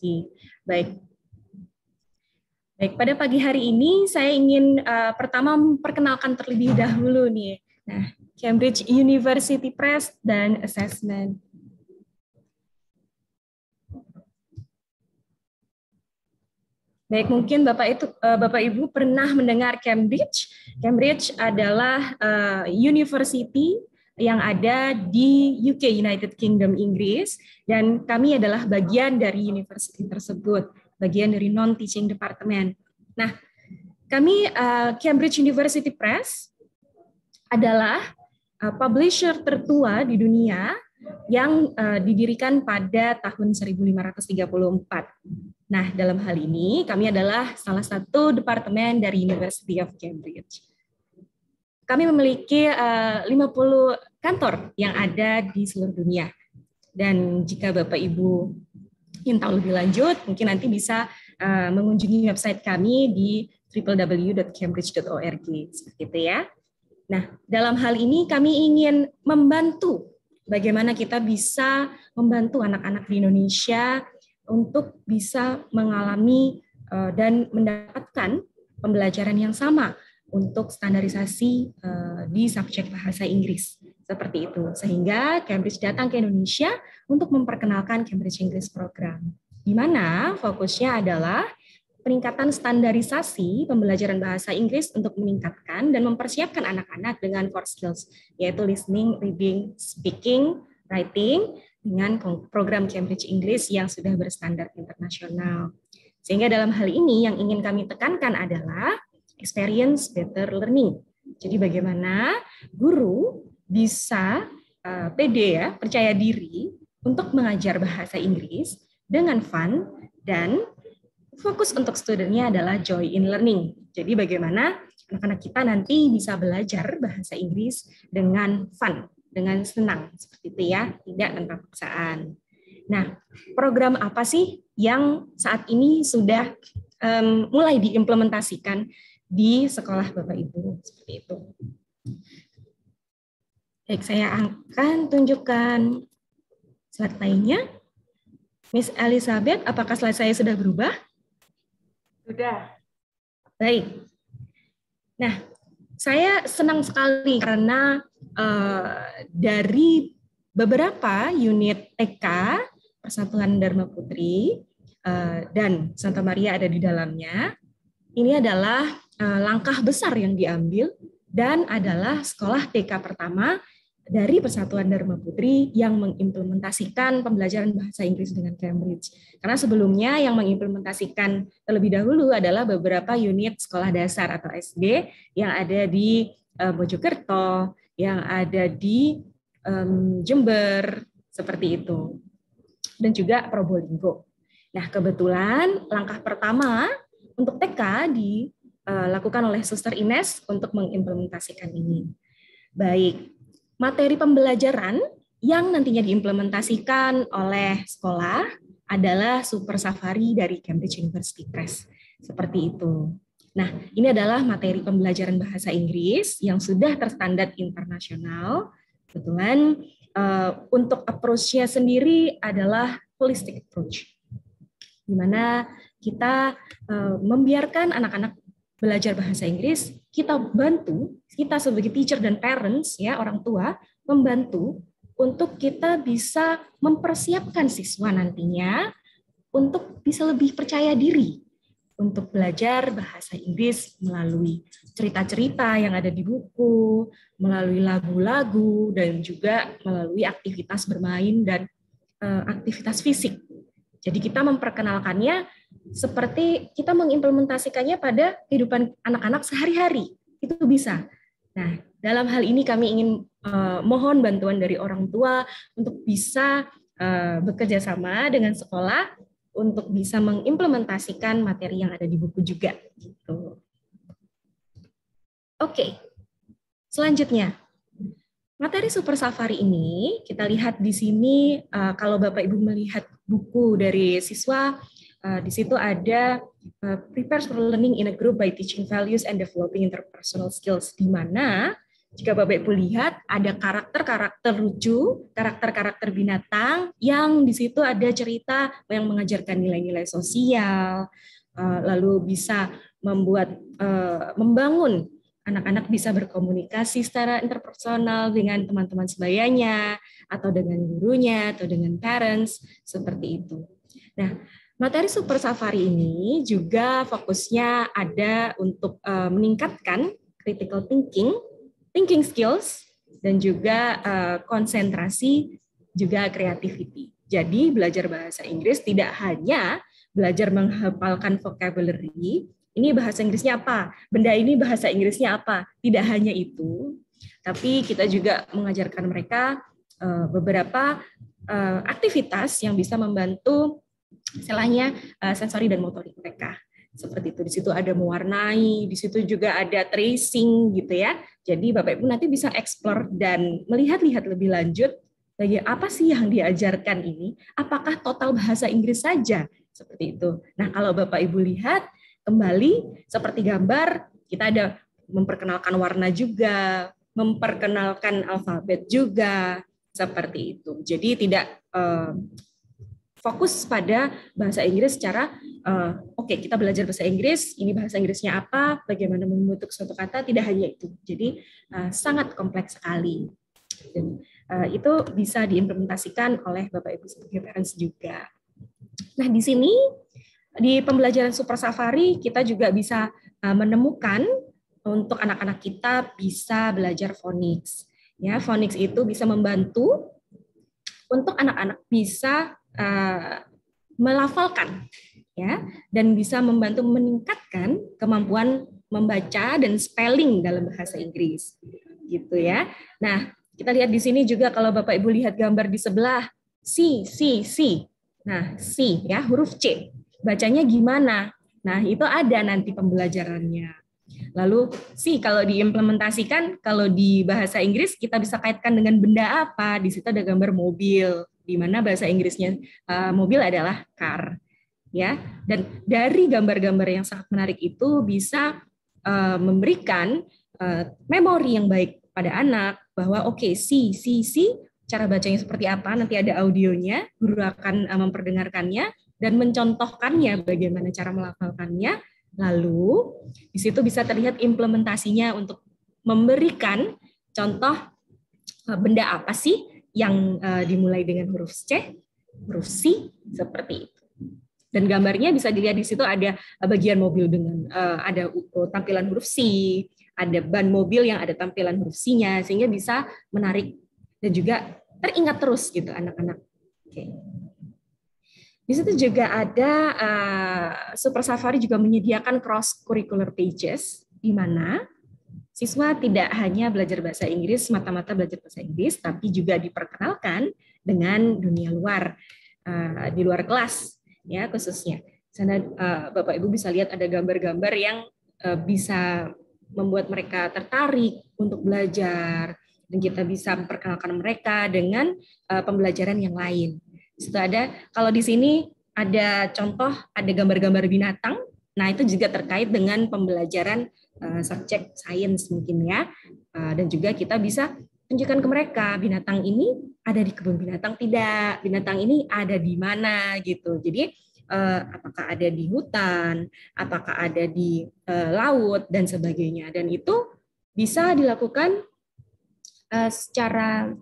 Rizky. Baik. Baik, pada pagi hari ini saya ingin pertama memperkenalkan terlebih dahulu nih. Nah, Cambridge University Press dan Assessment. Baik, mungkin Bapak Ibu pernah mendengar Cambridge. Cambridge adalah university yang ada di UK, United Kingdom, Inggris, dan kami adalah bagian dari university tersebut, bagian dari non-teaching department. Nah, kami Cambridge University Press adalah publisher tertua di dunia yang didirikan pada tahun 1534. Nah, dalam hal ini kami adalah salah satu departemen dari University of Cambridge. Kami memiliki 50 kantor yang ada di seluruh dunia. Dan jika Bapak Ibu ingin tahu lebih lanjut, mungkin nanti bisa mengunjungi website kami di www.cambridge.org, seperti itu ya. Nah, dalam hal ini kami ingin membantu bagaimana kita bisa membantu anak-anak di Indonesia untuk bisa mengalami dan mendapatkan pembelajaran yang sama untuk standarisasi di subjek bahasa Inggris. Seperti itu. Sehingga Cambridge datang ke Indonesia untuk memperkenalkan Cambridge English Program. Di mana fokusnya adalah peningkatan standarisasi pembelajaran bahasa Inggris untuk meningkatkan dan mempersiapkan anak-anak dengan core skills, yaitu listening, reading, speaking, writing, dengan program Cambridge English yang sudah berstandar internasional. Sehingga dalam hal ini yang ingin kami tekankan adalah experience better learning. Jadi bagaimana guru bisa pede ya, percaya diri untuk mengajar bahasa Inggris dengan fun dan fokus untuk studentnya adalah joy in learning. Jadi bagaimana anak-anak kita nanti bisa belajar bahasa Inggris dengan fun, dengan senang, seperti itu ya, tidak tanpa paksaan. Nah, program apa sih yang saat ini sudah mulai diimplementasikan di sekolah Bapak Ibu, seperti itu. Baik, saya akan tunjukkan slide lainnya. Miss Elizabeth, apakah slide saya sudah berubah? Sudah. Baik. Nah, saya senang sekali karena dari beberapa unit TK Persatuan Dharma Putri dan Santa Maria ada di dalamnya. Ini adalah langkah besar yang diambil dan adalah sekolah TK pertama dari Persatuan Dharma Putri yang mengimplementasikan pembelajaran bahasa Inggris dengan Cambridge. Karena sebelumnya yang mengimplementasikan terlebih dahulu adalah beberapa unit sekolah dasar atau SD yang ada di Mojokerto, yang ada di Jember, seperti itu. Dan juga Probolinggo. Nah, kebetulan langkah pertama untuk TK dilakukan oleh Suster Ines untuk mengimplementasikan ini. Baik, materi pembelajaran yang nantinya diimplementasikan oleh sekolah adalah Super Safari dari Cambridge University Press. Seperti itu. Nah, ini adalah materi pembelajaran bahasa Inggris yang sudah terstandar internasional. Kebetulan untuk approach-nya sendiri adalah holistic approach, di mana kita membiarkan anak-anak belajar bahasa Inggris, kita bantu, kita sebagai teacher dan parents, ya orang tua, membantu untuk kita bisa mempersiapkan siswa nantinya untuk bisa lebih percaya diri untuk belajar bahasa Inggris melalui cerita-cerita yang ada di buku, melalui lagu-lagu, dan juga melalui aktivitas bermain dan aktivitas fisik. Jadi kita memperkenalkannya seperti kita mengimplementasikannya pada kehidupan anak-anak sehari-hari. Itu bisa. Nah, dalam hal ini kami ingin mohon bantuan dari orang tua untuk bisa bekerja sama dengan sekolah untuk bisa mengimplementasikan materi yang ada di buku juga. Gitu. Oke, selanjutnya. Materi Super Safari ini, kita lihat di sini, kalau Bapak Ibu melihat buku dari siswa, di situ ada Prepare for Learning in a Group by Teaching Values and Developing Interpersonal Skills, di mana Jika Bapak Ibu lihat, ada karakter-karakter lucu, karakter-karakter binatang yang di situ ada cerita yang mengajarkan nilai-nilai sosial, lalu bisa membangun anak-anak bisa berkomunikasi secara interpersonal dengan teman-teman sebayanya, atau dengan gurunya, atau dengan parents, seperti itu. Nah, materi Super Safari ini juga fokusnya ada untuk meningkatkan critical thinking skills, dan juga konsentrasi, juga creativity. Jadi belajar bahasa Inggris tidak hanya belajar menghafalkan vocabulary, ini bahasa Inggrisnya apa, benda ini bahasa Inggrisnya apa, tidak hanya itu, tapi kita juga mengajarkan mereka beberapa aktivitas yang bisa membantu istilahnya sensori dan motorik mereka. Seperti itu, di situ ada mewarnai, di situ juga ada tracing gitu ya. Jadi Bapak Ibu nanti bisa explore dan melihat-lihat lebih lanjut bagi apa sih yang diajarkan ini, apakah total bahasa Inggris saja, seperti itu. Nah, kalau Bapak Ibu lihat kembali seperti gambar, kita ada memperkenalkan warna juga, memperkenalkan alfabet juga, seperti itu. Jadi tidak fokus pada bahasa Inggris secara oke, kita belajar bahasa Inggris, ini bahasa Inggrisnya apa, bagaimana membentuk suatu kata, tidak hanya itu. Jadi sangat kompleks sekali. Dan itu bisa diimplementasikan oleh Bapak Ibu sebagai parents juga. Nah, di sini di pembelajaran Super Safari kita juga bisa menemukan untuk anak-anak kita bisa belajar phonics. Ya, phonics itu bisa membantu untuk anak-anak bisa melafalkan, ya, dan bisa membantu meningkatkan kemampuan membaca dan spelling dalam bahasa Inggris, gitu ya. Nah, kita lihat di sini juga kalau Bapak Ibu lihat gambar di sebelah, C. Nah, C ya, huruf C. Bacanya gimana? Nah, itu ada nanti pembelajarannya. Lalu C kalau diimplementasikan, kalau di bahasa Inggris kita bisa kaitkan dengan benda apa? Di situ ada gambar mobil, di mana bahasa Inggrisnya mobil adalah car. Ya, dan dari gambar-gambar yang sangat menarik itu bisa memberikan memori yang baik pada anak bahwa oke, C, cara bacanya seperti apa, nanti ada audionya, guru akan memperdengarkannya dan mencontohkannya bagaimana cara melafalkannya. Lalu di situ bisa terlihat implementasinya untuk memberikan contoh benda apa sih yang dimulai dengan huruf C, huruf C, seperti itu. Dan gambarnya bisa dilihat di situ ada bagian mobil dengan ada tampilan huruf C, ada ban mobil yang ada tampilan huruf C-nya, sehingga bisa menarik dan juga teringat terus gitu anak-anak. Oke. Di situ juga ada Super Safari juga menyediakan cross curricular pages di mana siswa tidak hanya belajar bahasa Inggris, mata-mata belajar bahasa Inggris, tapi juga diperkenalkan dengan dunia luar di luar kelas, ya khususnya. Sana Bapak Ibu bisa lihat ada gambar-gambar yang bisa membuat mereka tertarik untuk belajar, dan kita bisa memperkenalkan mereka dengan pembelajaran yang lain. Situ ada, kalau di sini ada contoh, ada gambar-gambar binatang. Nah, itu juga terkait dengan pembelajaran subjek sains mungkin ya. Dan juga kita bisa tunjukkan ke mereka binatang ini ada di kebun binatang tidak, binatang ini ada di mana gitu. Jadi apakah ada di hutan, apakah ada di laut dan sebagainya. Dan itu bisa dilakukan secara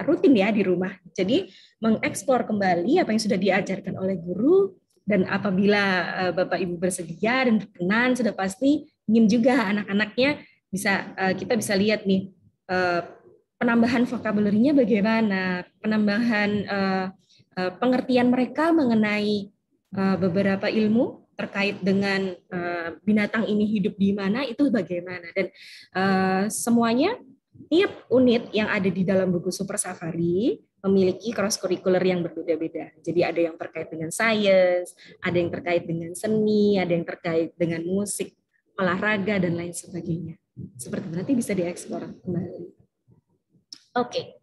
rutin ya di rumah. Jadi mengeksplor kembali apa yang sudah diajarkan oleh guru, dan apabila Bapak Ibu bersedia dan berkenan, sudah pasti ingin juga anak-anaknya bisa kita bisa lihat nih penambahan vocabulary-nya bagaimana, penambahan pengertian mereka mengenai beberapa ilmu terkait dengan binatang ini hidup di mana itu bagaimana, dan semuanya tiap unit yang ada di dalam buku Super Safari memiliki cross curricular yang berbeda-beda. Jadi ada yang terkait dengan sains, ada yang terkait dengan seni, ada yang terkait dengan musik, olahraga dan lain sebagainya. Seperti itu, nanti bisa dieksplor kembali. Oke.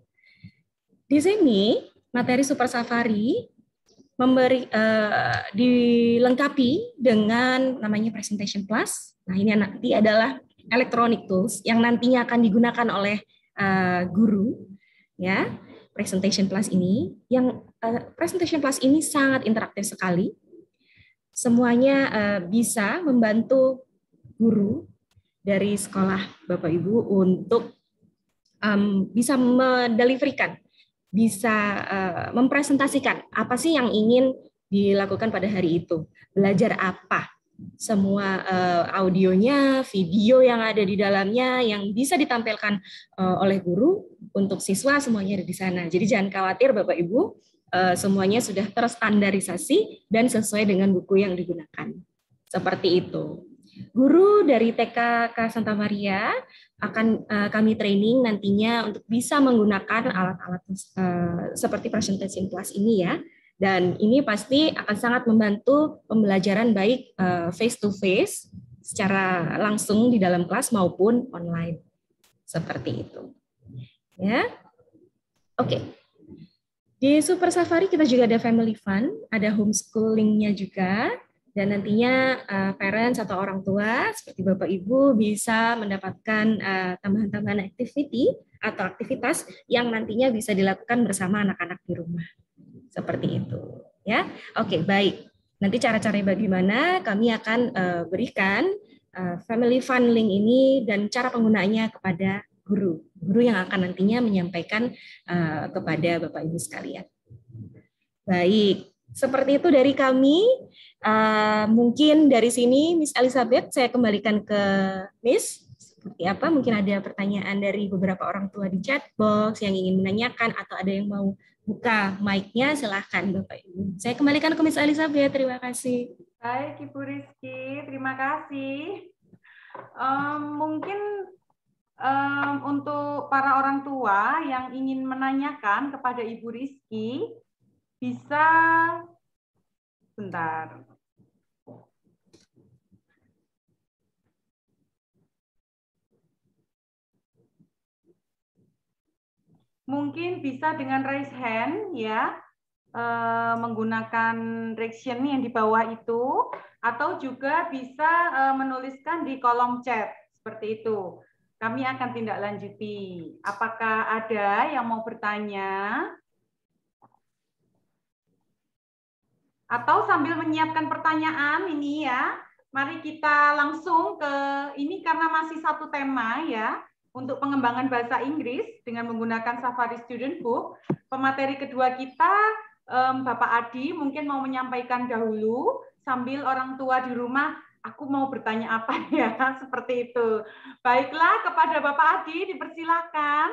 Di sini materi Super Safari dilengkapi dengan namanya presentation plus. Nah, ini nanti adalah electronic tools yang nantinya akan digunakan oleh guru, ya. Presentation Plus ini, Presentation Plus ini sangat interaktif sekali. Semuanya bisa membantu guru dari sekolah Bapak Ibu untuk bisa mendeliverkan, bisa mempresentasikan apa sih yang ingin dilakukan pada hari itu, belajar apa, semua audionya, video yang ada di dalamnya yang bisa ditampilkan oleh guru untuk siswa semuanya ada di sana. Jadi jangan khawatir Bapak Ibu, semuanya sudah terstandarisasi dan sesuai dengan buku yang digunakan. Seperti itu. Guru dari TK Santa Maria akan kami training nantinya untuk bisa menggunakan alat-alat seperti Presentation Plus ini ya. Dan ini pasti akan sangat membantu pembelajaran baik face to face secara langsung di dalam kelas maupun online. Seperti itu. Ya. Oke. Di Super Safari kita juga ada Family Fun, ada homeschooling-nya juga. Dan nantinya parents atau orang tua seperti Bapak Ibu bisa mendapatkan tambahan-tambahan activity atau aktivitas yang nantinya bisa dilakukan bersama anak-anak di rumah. Seperti itu, ya. Oke, baik. Nanti cara-caranya bagaimana kami akan berikan Family Fun link ini dan cara penggunaannya kepada guru yang akan nantinya menyampaikan kepada Bapak Ibu sekalian. Baik. Seperti itu dari kami. Mungkin dari sini Miss Elizabeth saya kembalikan ke Miss. Seperti apa? Mungkin ada pertanyaan dari beberapa orang tua di chat box yang ingin menanyakan atau ada yang mau buka mic-nya, silahkan Bapak Ibu. Saya kembalikan ke Miss Elizabeth. Terima kasih. Baik Ibu Rizky, terima kasih. Mungkin untuk para orang tua yang ingin menanyakan kepada Ibu Rizky bisa bentar. Mungkin bisa dengan raise hand ya, menggunakan reaction yang di bawah itu, atau juga bisa menuliskan di kolom chat seperti itu. Kami akan tindak lanjuti. Apakah ada yang mau bertanya? Atau sambil menyiapkan pertanyaan ini ya, mari kita langsung ke ini karena masih satu tema ya, untuk pengembangan bahasa Inggris dengan menggunakan Safari Student Book. Pemateri kedua kita, Bapak Adi mungkin mau menyampaikan dahulu, sambil orang tua di rumah, aku mau bertanya apa ya, seperti itu. Baiklah, kepada Bapak Adi dipersilakan.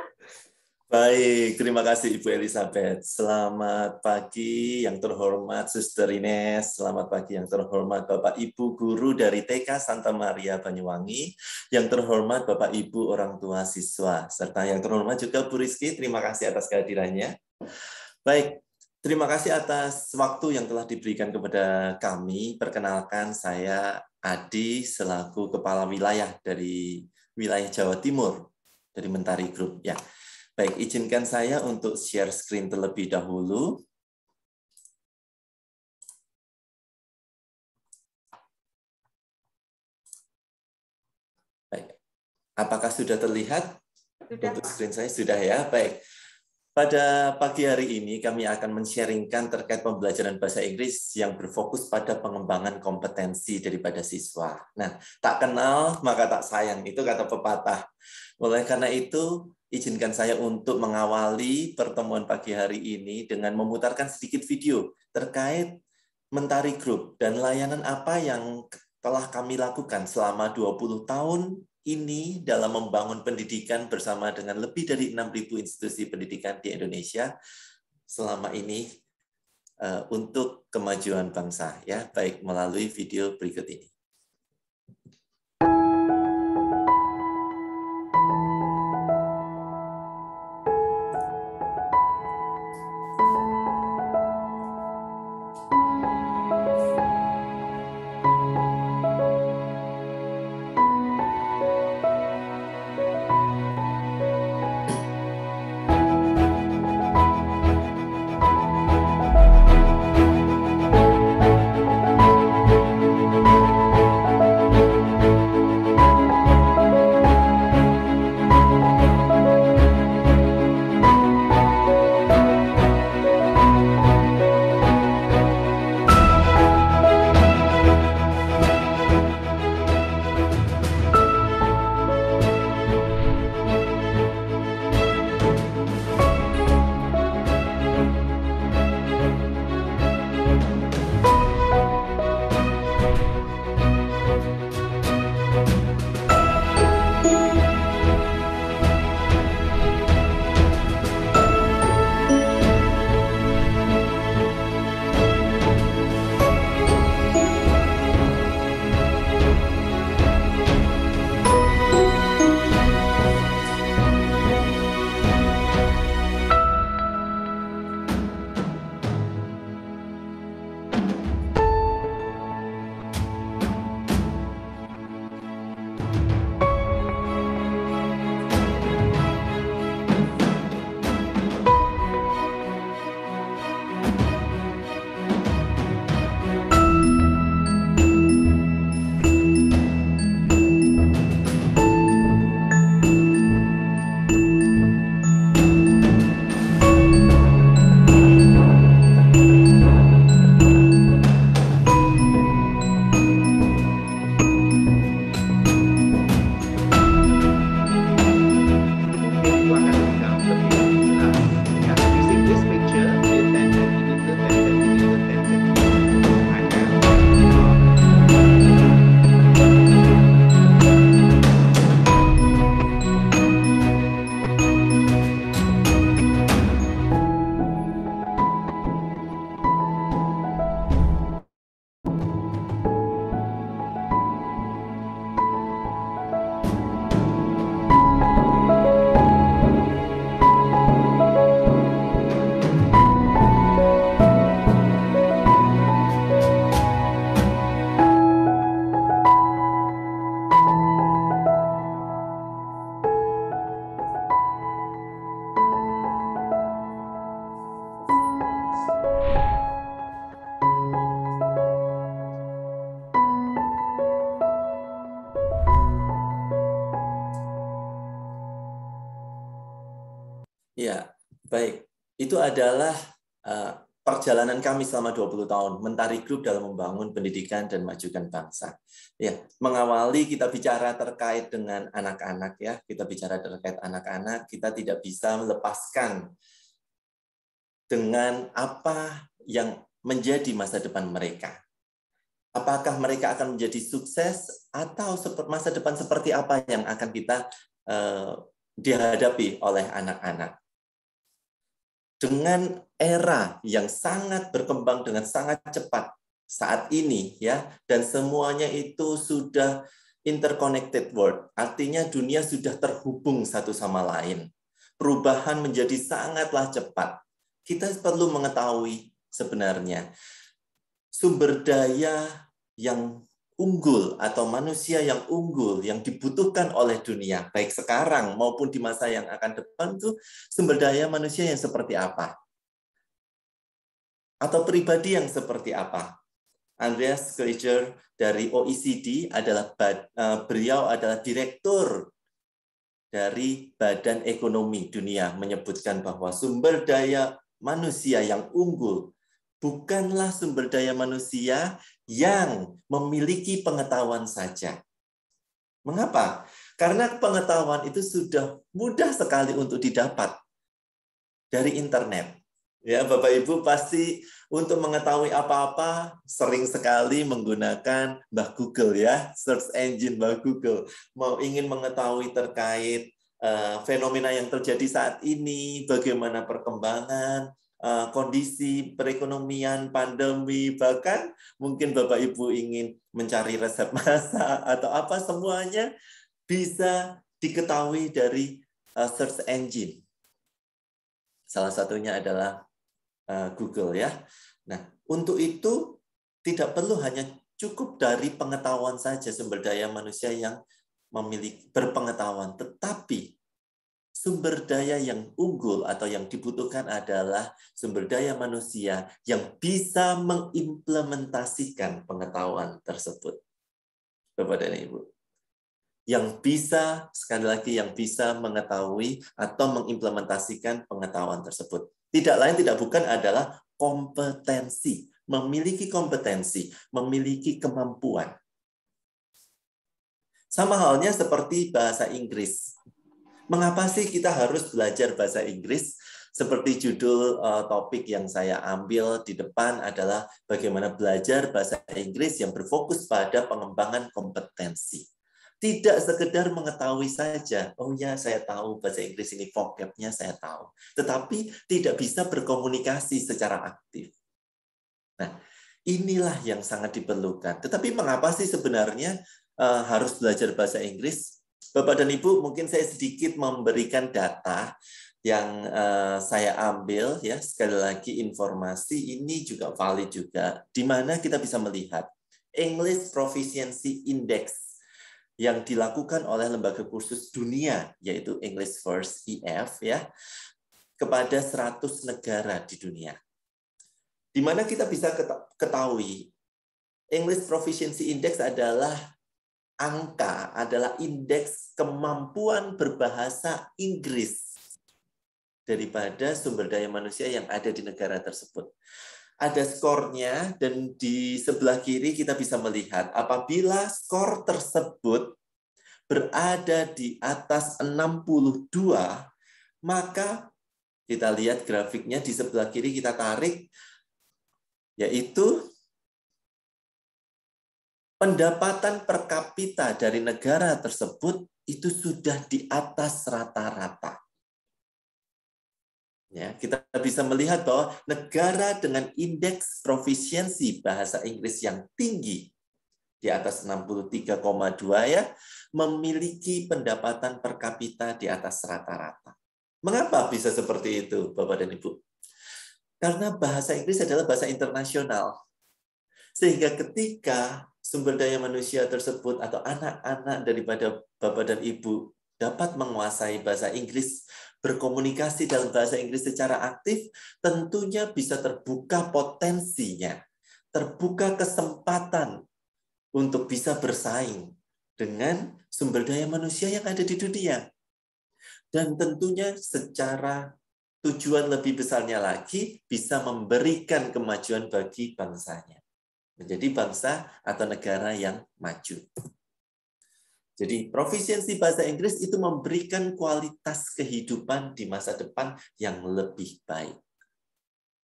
Baik, terima kasih Ibu Elizabeth. Selamat pagi yang terhormat Suster Ines, selamat pagi yang terhormat Bapak Ibu guru dari TK Santa Maria Banyuwangi, yang terhormat Bapak Ibu orang tua siswa, serta yang terhormat juga Bu Rizky, terima kasih atas kehadirannya. Baik, terima kasih atas waktu yang telah diberikan kepada kami. Perkenalkan, saya Adi selaku Kepala Wilayah dari wilayah Jawa Timur, dari Mentari Group. Ya. Baik, izinkan saya untuk share screen terlebih dahulu. Baik. Apakah sudah terlihat? Sudah. Untuk screen saya sudah ya. Baik. Pada pagi hari ini kami akan men-sharingkan terkait pembelajaran bahasa Inggris yang berfokus pada pengembangan kompetensi daripada siswa. Nah, tak kenal maka tak sayang, itu kata pepatah. Oleh karena itu, izinkan saya untuk mengawali pertemuan pagi hari ini dengan memutarkan sedikit video terkait Mentari Group dan layanan apa yang telah kami lakukan selama 20 tahun ini dalam membangun pendidikan bersama dengan lebih dari 6.000 institusi pendidikan di Indonesia selama ini untuk kemajuan bangsa. Ya, baik melalui video berikut ini. adalah perjalanan kami selama 20 tahun, Mentari Group dalam membangun pendidikan dan majukan bangsa. Ya, mengawali kita bicara terkait dengan anak-anak ya, kita bicara terkait anak-anak, kita tidak bisa melepaskan dengan apa yang menjadi masa depan mereka. Apakah mereka akan menjadi sukses atau masa depan seperti apa yang akan kita dihadapi oleh anak-anak. Dengan era yang sangat berkembang dengan sangat cepat saat ini ya, dan semuanya itu sudah interconnected world, artinya dunia sudah terhubung satu sama lain. Perubahan menjadi sangatlah cepat. Kita perlu mengetahui sebenarnya sumber daya yang unggul atau manusia yang unggul yang dibutuhkan oleh dunia, baik sekarang maupun di masa yang akan depan, itu sumber daya manusia yang seperti apa? Atau pribadi yang seperti apa? Andreas Schleicher dari OECD beliau adalah direktur dari Badan Ekonomi Dunia, menyebutkan bahwa sumber daya manusia yang unggul bukanlah sumber daya manusia yang memiliki pengetahuan saja. Mengapa? Karena pengetahuan itu sudah mudah sekali untuk didapat dari internet. Ya, Bapak Ibu pasti untuk mengetahui apa-apa sering sekali menggunakan Mbah Google ya, search engine Mbah Google. Mau ingin mengetahui terkait fenomena yang terjadi saat ini, bagaimana perkembangan kondisi perekonomian, pandemi, bahkan mungkin Bapak Ibu ingin mencari resep masak atau apa, semuanya bisa diketahui dari search engine. Salah satunya adalah Google ya. Nah, untuk itu tidak perlu hanya cukup dari pengetahuan saja, sumber daya manusia yang memiliki berpengetahuan, tetapi sumber daya yang unggul atau yang dibutuhkan adalah sumber daya manusia yang bisa mengimplementasikan pengetahuan tersebut. Bapak dan Ibu. Yang bisa, sekali lagi, yang bisa mengetahui atau mengimplementasikan pengetahuan tersebut. Tidak lain, tidak bukan adalah kompetensi. Memiliki kompetensi, memiliki kemampuan. Sama halnya seperti bahasa Inggris. Mengapa sih kita harus belajar bahasa Inggris? Seperti judul topik yang saya ambil di depan adalah bagaimana belajar bahasa Inggris yang berfokus pada pengembangan kompetensi. Tidak sekedar mengetahui saja, oh ya saya tahu bahasa Inggris ini, vocab-nya saya tahu. Tetapi tidak bisa berkomunikasi secara aktif. Nah, inilah yang sangat diperlukan. Tetapi mengapa sih sebenarnya harus belajar bahasa Inggris? Bapak dan Ibu, mungkin saya sedikit memberikan data yang saya ambil ya, sekali lagi informasi ini juga valid juga, di mana kita bisa melihat English Proficiency Index yang dilakukan oleh lembaga kursus dunia, yaitu English First (EF) ya, kepada 100 negara di dunia. Di mana kita bisa ketahui English Proficiency Index adalah angka, adalah indeks kemampuan berbahasa Inggris daripada sumber daya manusia yang ada di negara tersebut. Ada skornya, dan di sebelah kiri kita bisa melihat apabila skor tersebut berada di atas 62, maka kita lihat grafiknya di sebelah kiri, kita tarik, yaitu pendapatan per kapita dari negara tersebut itu sudah di atas rata-rata. Ya, kita bisa melihat bahwa negara dengan indeks profisiensi bahasa Inggris yang tinggi di atas 63,2 ya, memiliki pendapatan per kapita di atas rata-rata. Mengapa bisa seperti itu, Bapak dan Ibu? Karena bahasa Inggris adalah bahasa internasional. Sehingga ketika sumber daya manusia tersebut atau anak-anak daripada Bapak dan Ibu dapat menguasai bahasa Inggris, berkomunikasi dalam bahasa Inggris secara aktif, tentunya bisa terbuka potensinya, terbuka kesempatan untuk bisa bersaing dengan sumber daya manusia yang ada di dunia. Dan tentunya secara tujuan lebih besarnya lagi bisa memberikan kemajuan bagi bangsanya. Menjadi bangsa atau negara yang maju. Jadi profisiensi bahasa Inggris itu memberikan kualitas kehidupan di masa depan yang lebih baik.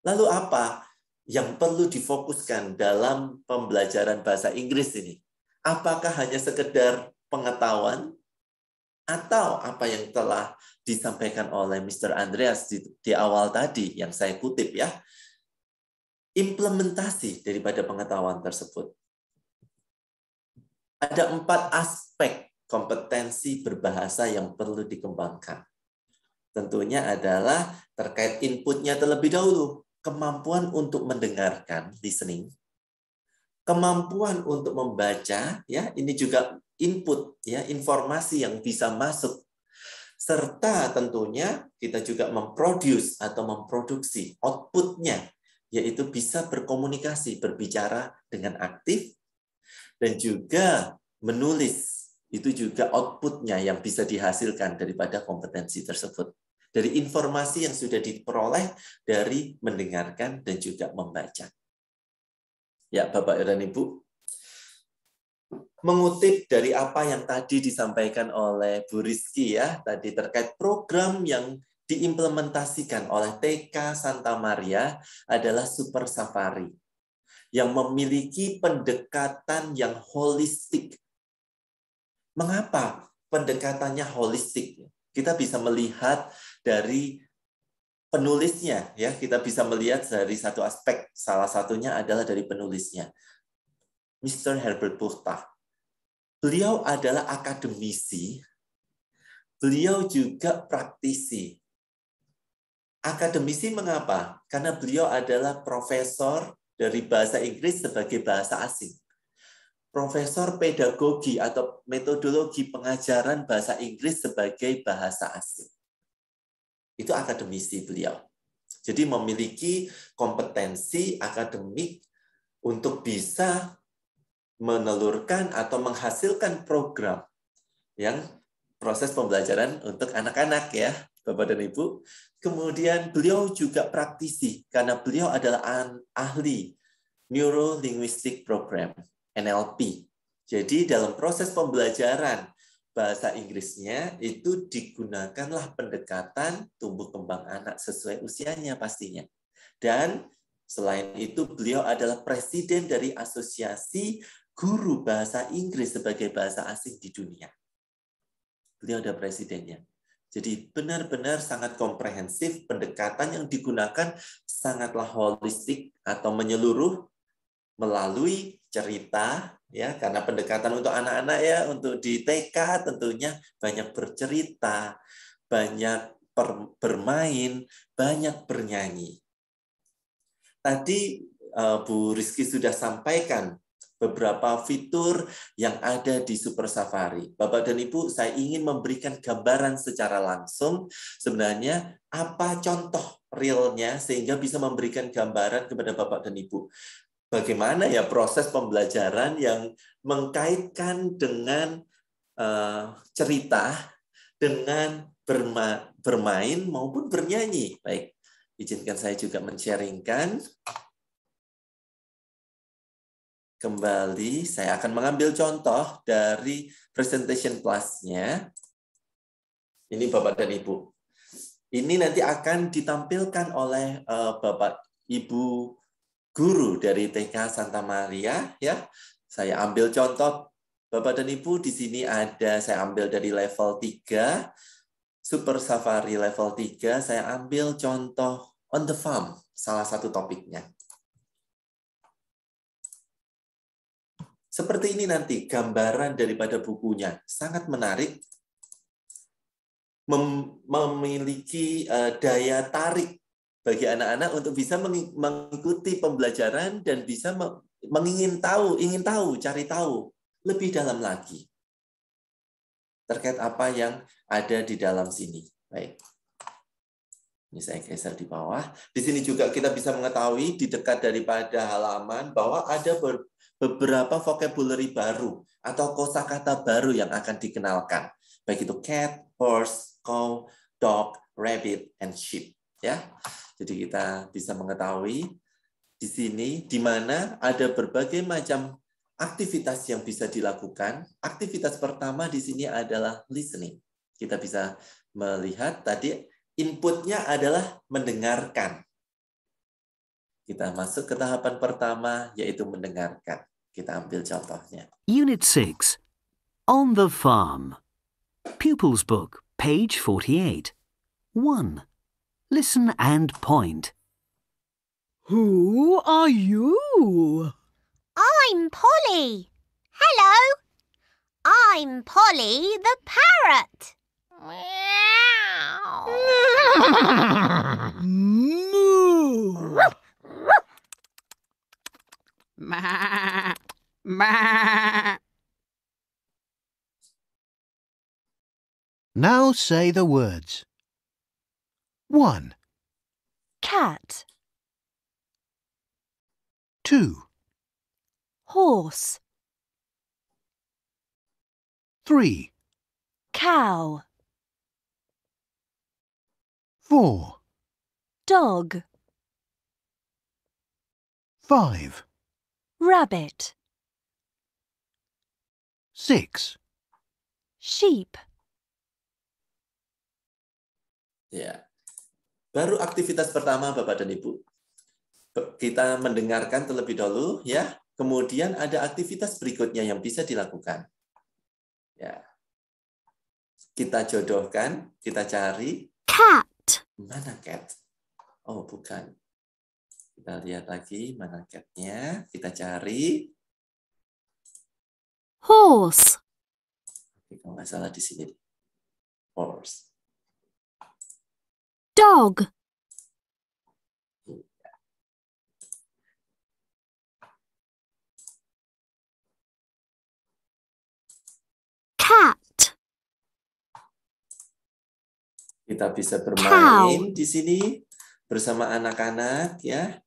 Lalu apa yang perlu difokuskan dalam pembelajaran bahasa Inggris ini? Apakah hanya sekedar pengetahuan atau apa yang telah disampaikan oleh Mr. Andreas di awal tadi yang saya kutip ya, implementasi daripada pengetahuan tersebut. Ada 4 aspek kompetensi berbahasa yang perlu dikembangkan. Tentunya adalah terkait inputnya terlebih dahulu, kemampuan untuk mendengarkan, listening, kemampuan untuk membaca, ya ini juga input, ya informasi yang bisa masuk, serta tentunya kita juga memproduce atau memproduksi outputnya, yaitu bisa berkomunikasi, berbicara dengan aktif, dan juga menulis. Itu juga outputnya yang bisa dihasilkan daripada kompetensi tersebut. Dari informasi yang sudah diperoleh dari mendengarkan dan juga membaca. Ya, Bapak dan Ibu. Mengutip dari apa yang tadi disampaikan oleh Bu Rizky ya, tadi terkait program yang diimplementasikan oleh TK Santa Maria adalah Super Safari yang memiliki pendekatan yang holistik. Mengapa pendekatannya holistik? Kita bisa melihat dari penulisnya, ya. Kita bisa melihat dari satu aspek. Salah satunya adalah dari penulisnya, Mr. Herbert Puchta. Beliau adalah akademisi. Beliau juga praktisi. Akademisi mengapa? Karena beliau adalah profesor dari bahasa Inggris sebagai bahasa asing. Profesor pedagogi atau metodologi pengajaran bahasa Inggris sebagai bahasa asing. Itu akademisi beliau. Jadi memiliki kompetensi akademik untuk bisa menelurkan atau menghasilkan program yang proses pembelajaran untuk anak-anak ya, Bapak dan Ibu. Kemudian beliau juga praktisi karena beliau adalah ahli Neuro Linguistic Program, NLP. Jadi dalam proses pembelajaran bahasa Inggrisnya itu digunakanlah pendekatan tumbuh kembang anak sesuai usianya pastinya. Dan selain itu beliau adalah presiden dari Asosiasi Guru Bahasa Inggris sebagai bahasa asing di dunia. Beliau ada presidennya. Jadi benar-benar sangat komprehensif, pendekatan yang digunakan sangatlah holistik atau menyeluruh melalui cerita ya, karena pendekatan untuk anak-anak ya, untuk di TK tentunya banyak bercerita, banyak bermain, banyak bernyanyi. Tadi Bu Rizky sudah sampaikan beberapa fitur yang ada di Super Safari. Bapak dan Ibu, saya ingin memberikan gambaran secara langsung sebenarnya apa contoh realnya sehingga bisa memberikan gambaran kepada Bapak dan Ibu. Bagaimana ya proses pembelajaran yang mengkaitkan dengan cerita, dengan bermain maupun bernyanyi. Baik, izinkan saya juga men-sharingkan. Kembali, saya akan mengambil contoh dari presentation plus-nya. Ini Bapak dan Ibu. Ini nanti akan ditampilkan oleh Bapak Ibu guru dari TK Santa Maria. Ya, saya ambil contoh Bapak dan Ibu. Di sini ada, saya ambil dari level 3, Super Safari level 3. Saya ambil contoh on the farm, salah satu topiknya. Seperti ini nanti gambaran daripada bukunya. Sangat menarik. Memiliki daya tarik bagi anak-anak untuk bisa mengikuti pembelajaran dan bisa ingin tahu, cari tahu lebih dalam lagi terkait apa yang ada di dalam sini. Baik. Ini saya geser di bawah. Di sini juga kita bisa mengetahui di dekat daripada halaman bahwa ada beberapa vocabulary baru atau kosakata baru yang akan dikenalkan. Baik itu cat, horse, cow, dog, rabbit, and sheep. ya. Jadi kita bisa mengetahui di sini di mana ada berbagai macam aktivitas yang bisa dilakukan. Aktivitas pertama di sini adalah listening. Kita bisa melihat tadi inputnya adalah mendengarkan. Kita masuk ke tahapan pertama, yaitu mendengarkan. Kita ambil contohnya. Unit 6. On the Farm. Pupils Book, page 48. 1. Listen and point. Who are you? I'm Polly. Hello. I'm Polly the parrot. Moo. Ma, ma. Now say the words. 1, Cat. 2, Horse. 3, Cow. 4, Dog. 5, Rabbit. 6. Sheep. Ya. Baru aktivitas pertama Bapak dan Ibu. Kita mendengarkan terlebih dahulu ya. Kemudian ada aktivitas berikutnya yang bisa dilakukan. Ya. Kita jodohkan, kita cari. Cat. Mana cat? Oh, bukan. Kita lihat lagi mana cat-nya. Kita cari. Horse. Oke, kalau nggak salah di sini. Horse. Dog. Cat. Kita bisa bermain di sini bersama anak-anak ya,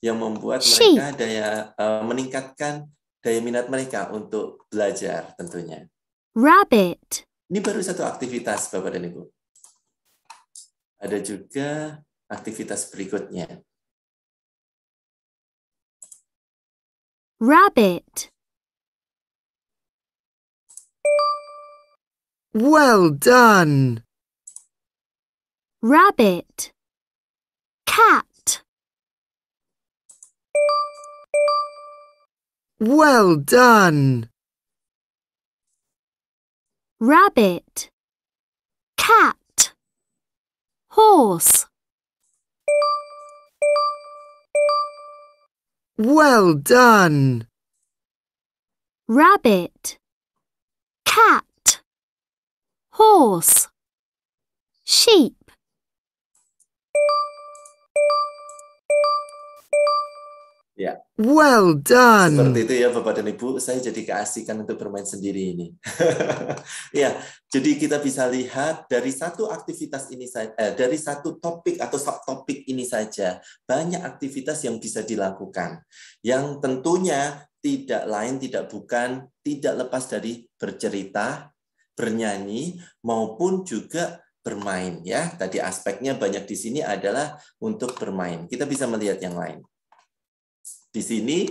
yang membuat mereka meningkatkan daya minat mereka untuk belajar tentunya. Rabbit. Ini baru satu aktivitas Bapak dan Ibu. Ada juga aktivitas berikutnya. Rabbit. Well done. Rabbit. Cat. Well done. Rabbit. Cat. Horse. Well done. Rabbit. Cat. Horse. Sheep. Ya. Well done. Seperti itu ya Bapak dan Ibu, saya jadi keasikan untuk bermain sendiri ini. Ya, jadi kita bisa lihat dari satu aktivitas ini saja, dari satu topik atau subtopik ini saja, banyak aktivitas yang bisa dilakukan. Yang tentunya tidak lain, tidak bukan, tidak lepas dari bercerita, bernyanyi, maupun juga bermain. Ya, tadi aspeknya banyak di sini adalah untuk bermain. Kita bisa melihat yang lain. Di sini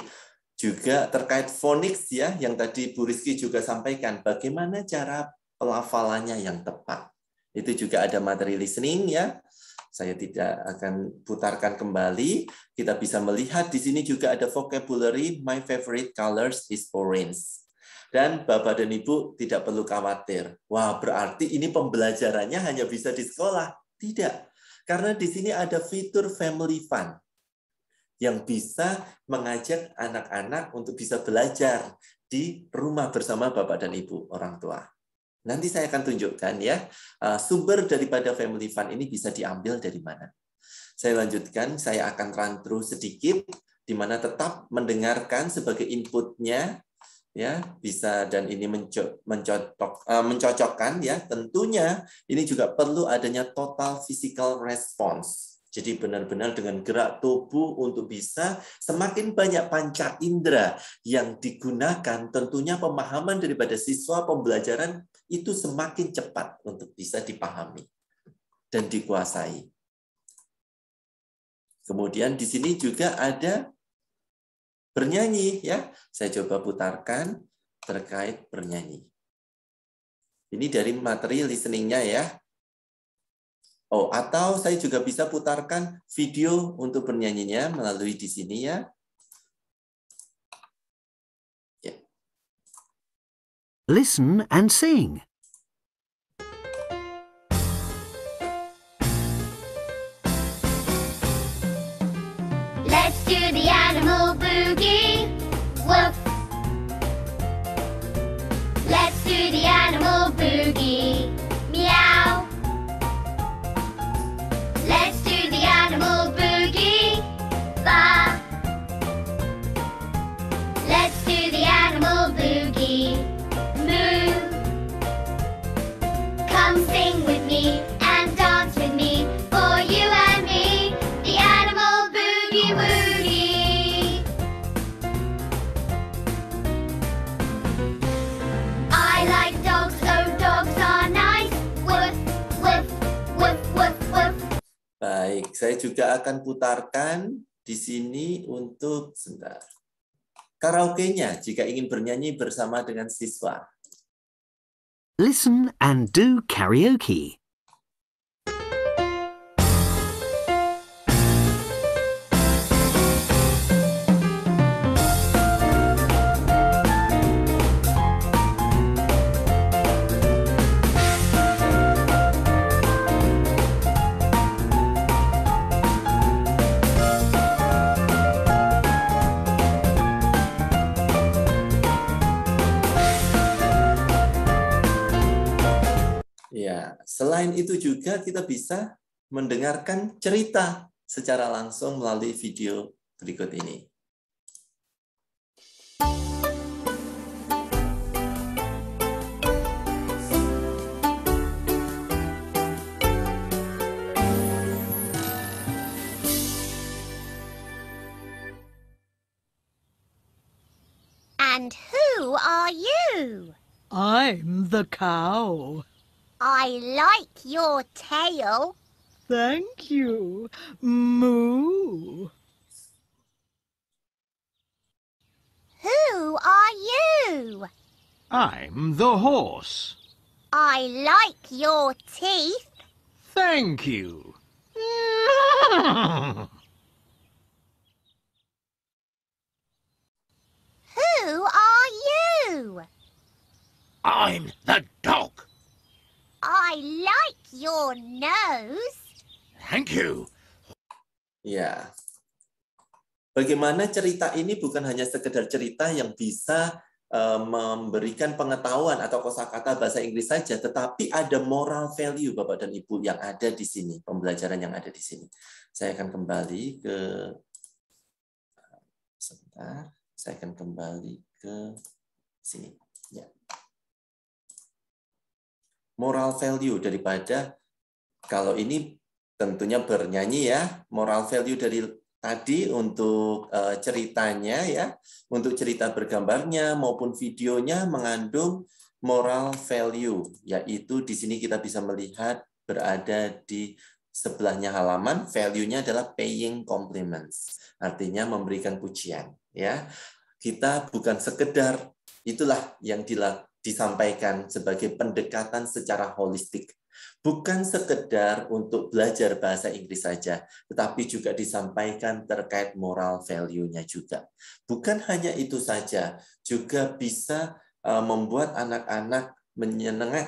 juga terkait phonics ya, yang tadi Bu Rizky juga sampaikan, bagaimana cara pelafalannya yang tepat. Itu juga ada materi listening ya. Saya tidak akan putarkan kembali. Kita bisa melihat di sini juga ada vocabulary, my favorite colors is orange. Dan Bapak dan Ibu tidak perlu khawatir. Wah, berarti ini pembelajarannya hanya bisa di sekolah. Tidak. Karena di sini ada fitur family fun yang bisa mengajak anak-anak untuk bisa belajar di rumah bersama Bapak dan Ibu, orang tua. Nanti saya akan tunjukkan ya, sumber daripada family fun ini bisa diambil dari mana. Saya lanjutkan, saya akan run through sedikit, di mana tetap mendengarkan sebagai inputnya, ya bisa, dan ini mencocokkan ya. Tentunya ini juga perlu adanya total physical response. Jadi benar-benar dengan gerak tubuh untuk bisa semakin banyak panca indera yang digunakan, tentunya pemahaman daripada siswa pembelajaran itu semakin cepat untuk bisa dipahami dan dikuasai. Kemudian di sini juga ada bernyanyi ya. Saya coba putarkan terkait bernyanyi. Ini dari materi listening-nya ya. Oh, atau saya juga bisa putarkan video untuk bernyanyinya melalui di sini ya. Listen and sing. Let's do the animal boogie. Woof. Let's do the animal boogie. Meow. Let's do the animal boogie. Ba. Let's do the animal boogie. Moo. Come sing with me and dance with me for you and me. The animal boogie woogie. I like dogs, oh dogs are nice. Woof, woof, woof, woof, woof. Baik, saya juga akan putarkan di sini untuk sebentar. Karaoke-nya jika ingin bernyanyi bersama dengan siswa. Listen and do karaoke. Ya, selain itu juga kita bisa mendengarkan cerita secara langsung melalui video berikut ini. And who are you? I'm the cow. I like your tail. Thank you. Moo. Who are you? I'm the horse. I like your teeth. Thank you. Who are you? I'm the dog. I like your nose. Thank you. Ya, bagaimana cerita ini bukan hanya sekedar cerita yang bisa memberikan pengetahuan atau kosakata bahasa Inggris saja, tetapi ada moral value Bapak dan Ibu yang ada di sini, pembelajaran yang ada di sini. Saya akan kembali ke sebentar, saya akan kembali ke sini. Ya. Moral value daripada, kalau ini tentunya bernyanyi ya, moral value dari tadi untuk ceritanya ya, untuk cerita bergambarnya maupun videonya mengandung moral value, yaitu di sini kita bisa melihat berada di sebelahnya halaman, value-nya adalah paying compliments, artinya memberikan pujian ya. Kita bukan sekedar, itulah yang disampaikan sebagai pendekatan secara holistik. Bukan sekedar untuk belajar bahasa Inggris saja, tetapi juga disampaikan terkait moral value-nya juga. Bukan hanya itu saja, juga bisa membuat anak-anak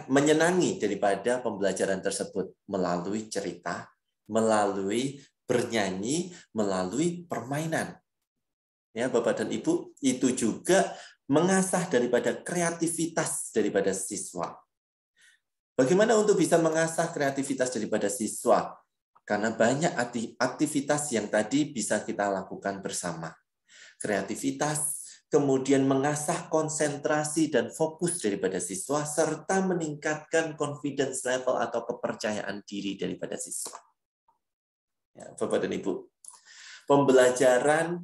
menyenangi daripada pembelajaran tersebut melalui cerita, melalui bernyanyi, melalui permainan. Ya, Bapak dan Ibu, itu juga mengasah daripada kreativitas daripada siswa. Bagaimana untuk bisa mengasah kreativitas daripada siswa? Karena banyak aktivitas yang tadi bisa kita lakukan bersama. Kreativitas, kemudian mengasah konsentrasi dan fokus daripada siswa, serta meningkatkan confidence level atau kepercayaan diri daripada siswa. Ya, Bapak dan Ibu, pembelajaran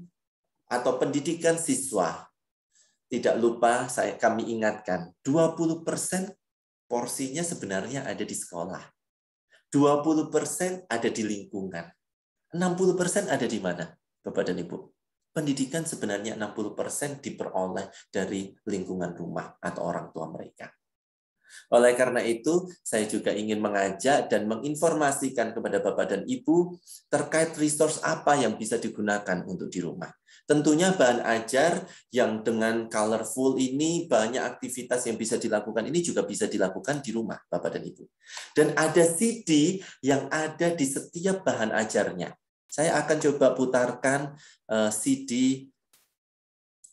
atau pendidikan siswa, tidak lupa kami ingatkan, 20% porsinya sebenarnya ada di sekolah. 20% ada di lingkungan. 60% ada di mana, Bapak dan Ibu? Pendidikan sebenarnya 60% diperoleh dari lingkungan rumah atau orang tua mereka. Oleh karena itu, saya juga ingin mengajak dan menginformasikan kepada Bapak dan Ibu terkait resource apa yang bisa digunakan untuk di rumah. Tentunya bahan ajar yang dengan colorful ini, banyak aktivitas yang bisa dilakukan, ini juga bisa dilakukan di rumah, Bapak dan Ibu. Dan ada CD yang ada di setiap bahan ajarnya. Saya akan coba putarkan CD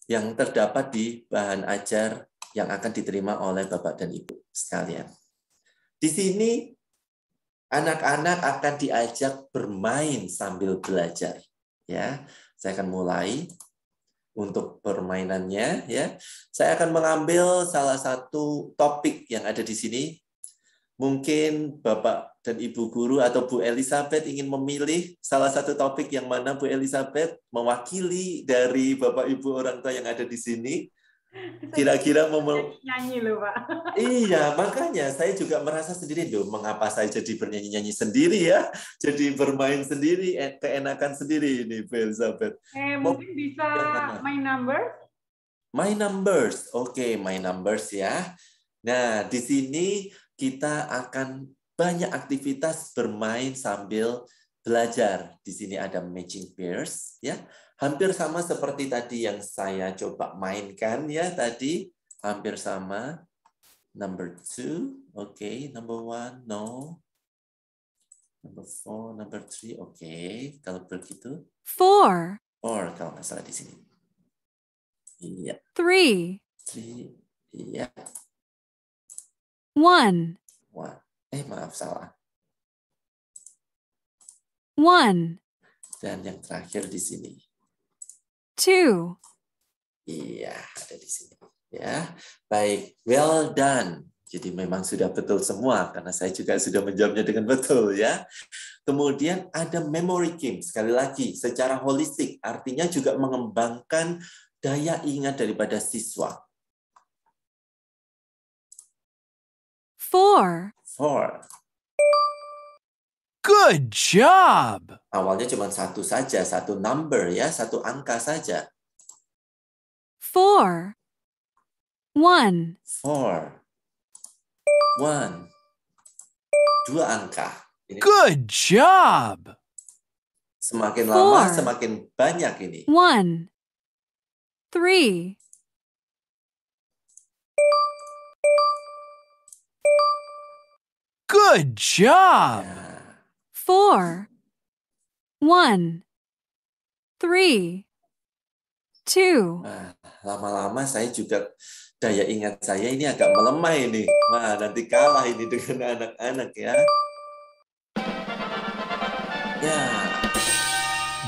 yang terdapat di bahan ajar yang akan diterima oleh Bapak dan Ibu sekalian. Di sini anak-anak akan diajak bermain sambil belajar. Ya, saya akan mulai untuk permainannya. Ya, saya akan mengambil salah satu topik yang ada di sini. Mungkin Bapak dan Ibu guru atau Bu Elizabeth ingin memilih salah satu topik yang mana Bu Elizabeth mewakili dari Bapak Ibu orang tua yang ada di sini. Kira-kira nyanyi loh, Pak. Iya, makanya saya juga merasa sendiri loh, mengapa saya jadi bernyanyi-nyanyi sendiri ya, jadi bermain sendiri, keenakan sendiri ini, Bu Elizabeth. Mungkin bisa My Numbers? My Numbers, oke, My Numbers ya. Nah, di sini kita akan banyak aktivitas bermain sambil belajar. Di sini ada matching pairs, ya. Hampir sama seperti tadi yang saya coba mainkan ya tadi, hampir sama. Number 2, oke. Number 1, no. Number 4, number 3, oke. Kalau begitu. 4. 4 kalau nggak salah di sini. Iya. 3. 3, iya. 1. Maaf salah. 1. Dan yang terakhir di sini. 2. Iya, ada di sini. Ya, baik. Well done. Jadi memang sudah betul semua karena saya juga sudah menjawabnya dengan betul ya. Kemudian ada memory game. Sekali lagi, secara holistik artinya juga mengembangkan daya ingat daripada siswa. 4. 4. Good job! Awalnya cuma satu saja, satu number ya, satu angka saja. 4. 1. 4. 1. 2 angka. Ini Good job! semakin lama, 4. semakin banyak ini. 1. 3. Good job! 4. 1. 3. 2. Lama-lama saya juga daya ingat saya ini agak melemah ini. Wah, nanti kalah ini dengan anak-anak ya. Ya.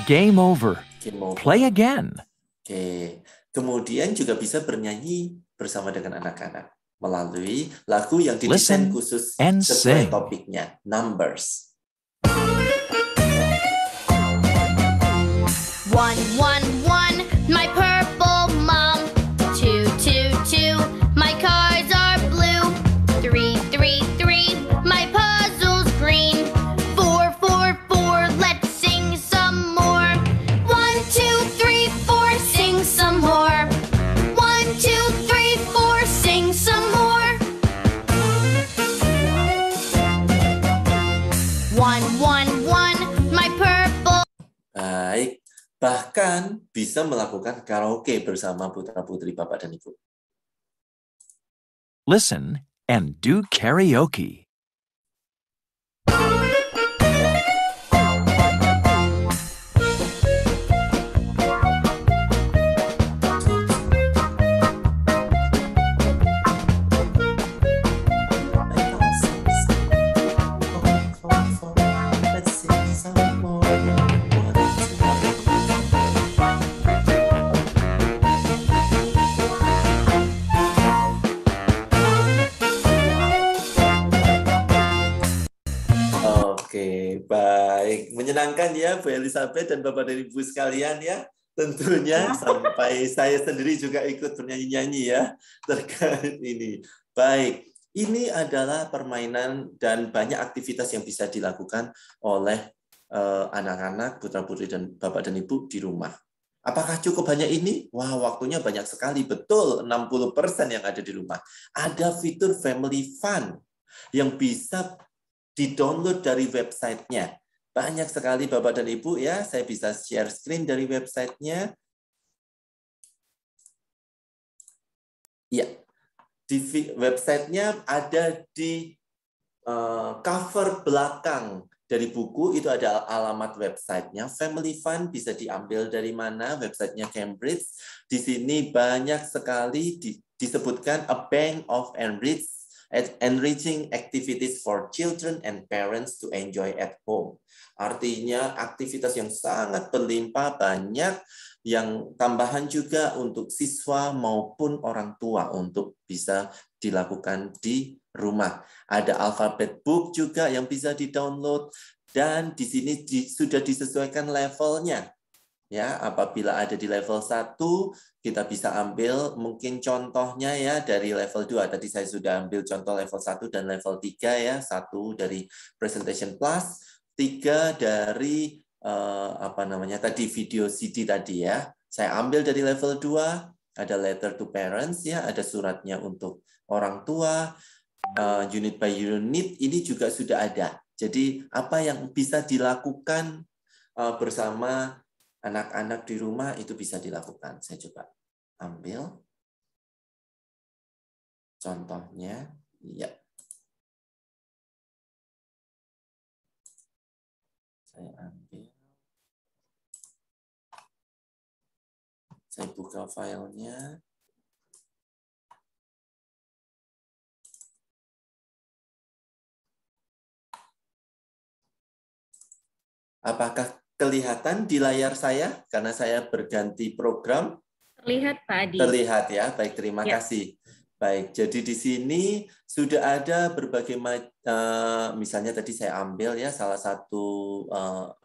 Game over. Game over. Play again. Oke. Kemudian juga bisa bernyanyi bersama dengan anak-anak melalui lagu yang didesain Listen khusus and sesuai sing. topiknya, Numbers. 1, 1, 1, my purple mom. 2, 2, 2, my cars are blue. 3, 3, 3, my puzzle's green. 4, 4, 4, let's sing some more. 1, 2, 3, 4, sing some more. 1, 2, 3, 4, sing some more. 1, 1, 1, my purple. Baik. Bahkan bisa melakukan karaoke bersama putra-putri Bapak dan Ibu. Listen and do karaoke. Oke, baik. Menyenangkan ya Bu Elizabeth dan Bapak dan Ibu sekalian ya. Tentunya sampai saya sendiri juga ikut bernyanyi-nyanyi ya terkait ini. Baik, ini adalah permainan dan banyak aktivitas yang bisa dilakukan oleh anak-anak, putra-putri dan Bapak dan Ibu di rumah. Apakah cukup hanya ini? Wah, waktunya banyak sekali. Betul, 60% yang ada di rumah. Ada fitur Family Fun yang bisa di-download dari websitenya. Banyak sekali Bapak dan Ibu ya. Saya bisa share screen dari websitenya. Ya, di websitenya ada di cover belakang dari buku, itu ada alamat websitenya. Family Fun bisa diambil dari mana? Websitenya Cambridge. Di sini banyak sekali disebutkan a bank of enriching activities for children and parents to enjoy at home. Artinya aktivitas yang sangat berlimpah, banyak yang tambahan juga untuk siswa maupun orang tua untuk bisa dilakukan di rumah. Ada alphabet book juga yang bisa di-download, dan di sini sudah disesuaikan levelnya. Ya, apabila ada di level 1, kita bisa ambil mungkin contohnya ya dari level 2. Tadi saya sudah ambil contoh level 1 dan level 3 ya. 1 dari Presentation Plus, 3 dari tadi video CD tadi ya. Saya ambil dari level 2, ada letter to parents ya, ada suratnya untuk orang tua, unit by unit ini juga sudah ada. Jadi apa yang bisa dilakukan bersama anak-anak di rumah itu bisa dilakukan. Saya coba ambil contohnya. Ya. Saya ambil. Saya buka filenya. Apakah kelihatan di layar saya karena saya berganti program? Terlihat, Pak Adi. Terlihat ya. Baik, terima kasih. Baik, jadi di sini sudah ada berbagai misalnya tadi saya ambil ya salah satu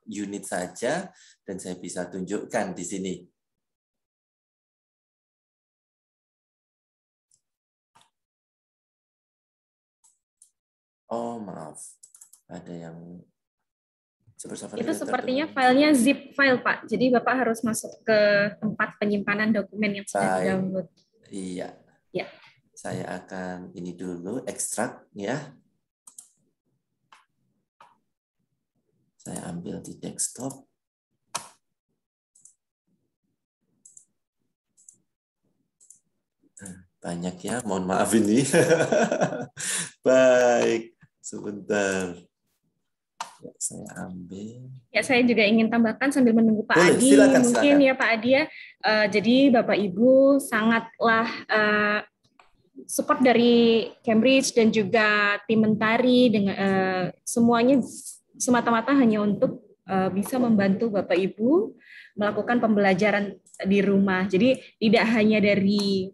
unit saja dan saya bisa tunjukkan di sini. Oh, maaf. Ada yang itu sepertinya filenya zip file, Pak. Jadi Bapak harus masuk ke tempat penyimpanan dokumen yang sudah di-download. Iya. Ya. Saya akan ini dulu ekstrak ya. Saya ambil di desktop. Banyak ya, mohon maaf ini. Baik, sebentar. Ya, saya ambil. Ya, saya juga ingin tambahkan sambil menunggu Pak Boleh, Adi. silakan. Ya Pak Adi ya. Jadi Bapak Ibu sangatlah support dari Cambridge dan juga tim Mentari dengan semuanya semata-mata hanya untuk bisa membantu Bapak Ibu melakukan pembelajaran di rumah. Jadi tidak hanya dari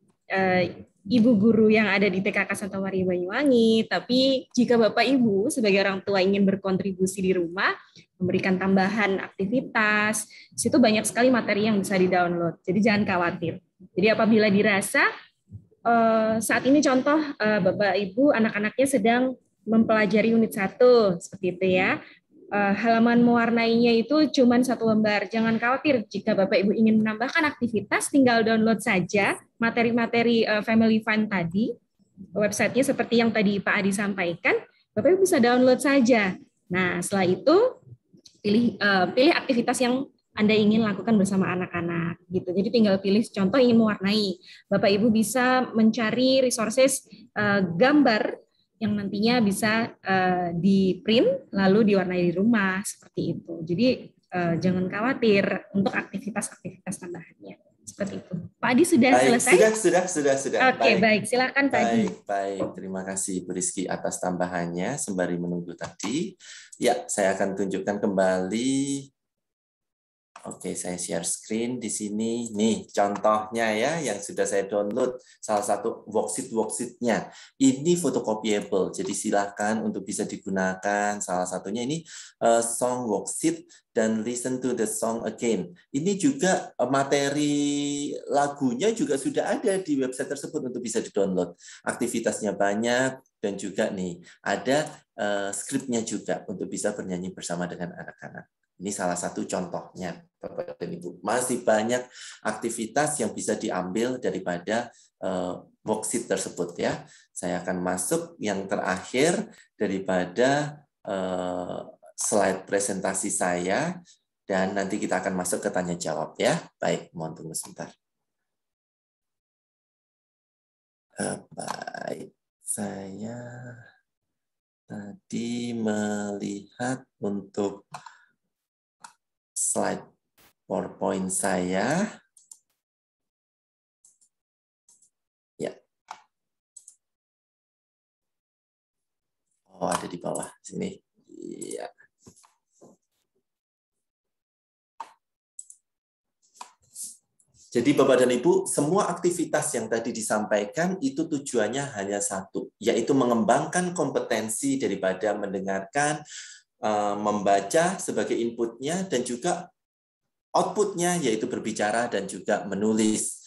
ibu guru yang ada di TKK Santa Maria Banyuwangi, tapi jika Bapak Ibu sebagai orang tua ingin berkontribusi di rumah, memberikan tambahan aktivitas, situ banyak sekali materi yang bisa di-download. Jadi jangan khawatir. Jadi apabila dirasa saat ini contoh Bapak Ibu anak-anaknya sedang mempelajari unit 1 seperti itu ya. Halaman mewarnainya itu cuma 1 lembar. Jangan khawatir jika Bapak Ibu ingin menambahkan aktivitas, tinggal download saja materi-materi Family Fun tadi. Websitenya seperti yang tadi Pak Adi sampaikan, Bapak Ibu bisa download saja. Nah, setelah itu pilih aktivitas yang Anda ingin lakukan bersama anak-anak gitu. Jadi tinggal pilih contoh ingin mewarnai. Bapak Ibu bisa mencari resources gambar yang nantinya bisa di-print lalu diwarnai di rumah seperti itu. Jadi jangan khawatir untuk aktivitas-aktivitas tambahannya. Seperti itu. Pak Adi sudah selesai? Sudah. Oke, baik. Silakan Pak Adi. Baik. Terima kasih Bu Rizky atas tambahannya sembari menunggu tadi. Ya, saya akan tunjukkan kembali. Oke, saya share screen di sini. Nih, contohnya ya yang sudah saya download. Salah satu worksheet-worksheet-nya. Ini photocopiable, jadi silakan untuk bisa digunakan. Salah satunya ini song worksheet dan listen to the song again. Ini juga materi lagunya juga sudah ada di website tersebut untuk bisa di-download. Aktivitasnya banyak dan juga nih ada skripnya juga untuk bisa bernyanyi bersama dengan anak-anak. Ini salah satu contohnya, Bapak dan Ibu. Masih banyak aktivitas yang bisa diambil daripada worksheet tersebut ya. Saya akan masuk yang terakhir daripada slide presentasi saya, dan nanti kita akan masuk ke tanya jawab ya. Baik, mohon tunggu sebentar. Baik, saya tadi melihat untuk slide PowerPoint saya. Ya. Oh, ada di bawah sini. Iya. Jadi Bapak dan Ibu, semua aktivitas yang tadi disampaikan itu tujuannya hanya satu, yaitu mengembangkan kompetensi daripada mendengarkan, membaca sebagai inputnya, dan juga outputnya, yaitu berbicara dan juga menulis.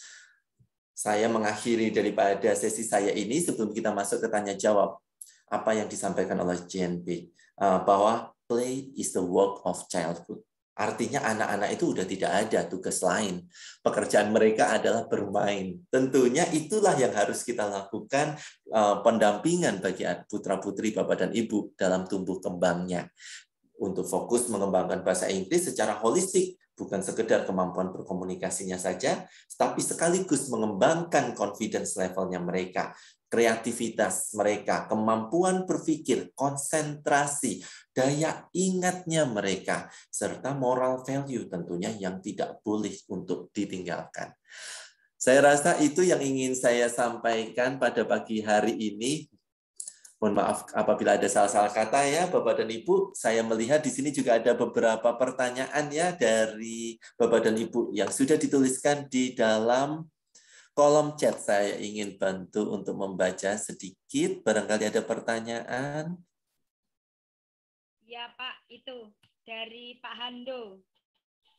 Saya mengakhiri daripada sesi saya ini sebelum kita masuk ke tanya jawab. Apa yang disampaikan oleh JNP, bahwa play is the work of childhood. Artinya anak-anak itu sudah tidak ada tugas lain. Pekerjaan mereka adalah bermain. Tentunya itulah yang harus kita lakukan, pendampingan bagi putra-putri Bapak dan Ibu dalam tumbuh kembangnya. Untuk fokus mengembangkan bahasa Inggris secara holistik, bukan sekedar kemampuan berkomunikasinya saja, tapi sekaligus mengembangkan confidence levelnya mereka, kreativitas mereka, kemampuan berpikir, konsentrasi, daya ingatnya mereka, serta moral value tentunya yang tidak boleh untuk ditinggalkan. Saya rasa itu yang ingin saya sampaikan pada pagi hari ini. Mohon maaf apabila ada salah-salah kata ya, Bapak dan Ibu. Saya melihat di sini juga ada beberapa pertanyaan ya dari Bapak dan Ibu yang sudah dituliskan di dalam kolom chat. Saya ingin bantu untuk membaca sedikit. Barangkali ada pertanyaan. Ya Pak, itu dari Pak Hando.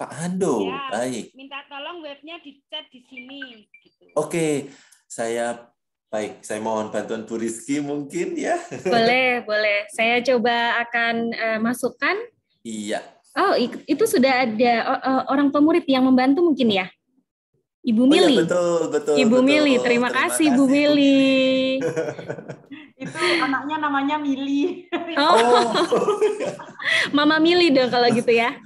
Pak Hando, ya, baik. Minta tolong webnya di-chat di sini. Gitu. Oke, saya mohon bantuan Bu Rizky mungkin ya. Boleh. Saya coba akan masukkan. Iya. Oh, itu sudah ada orang pemurid yang membantu mungkin ya? Ibu Mili. Oh, ya, betul. Ibu Mili, terima kasih Ibu Mili. Itu anaknya namanya Mili. Oh. Mama Mili dong kalau gitu ya.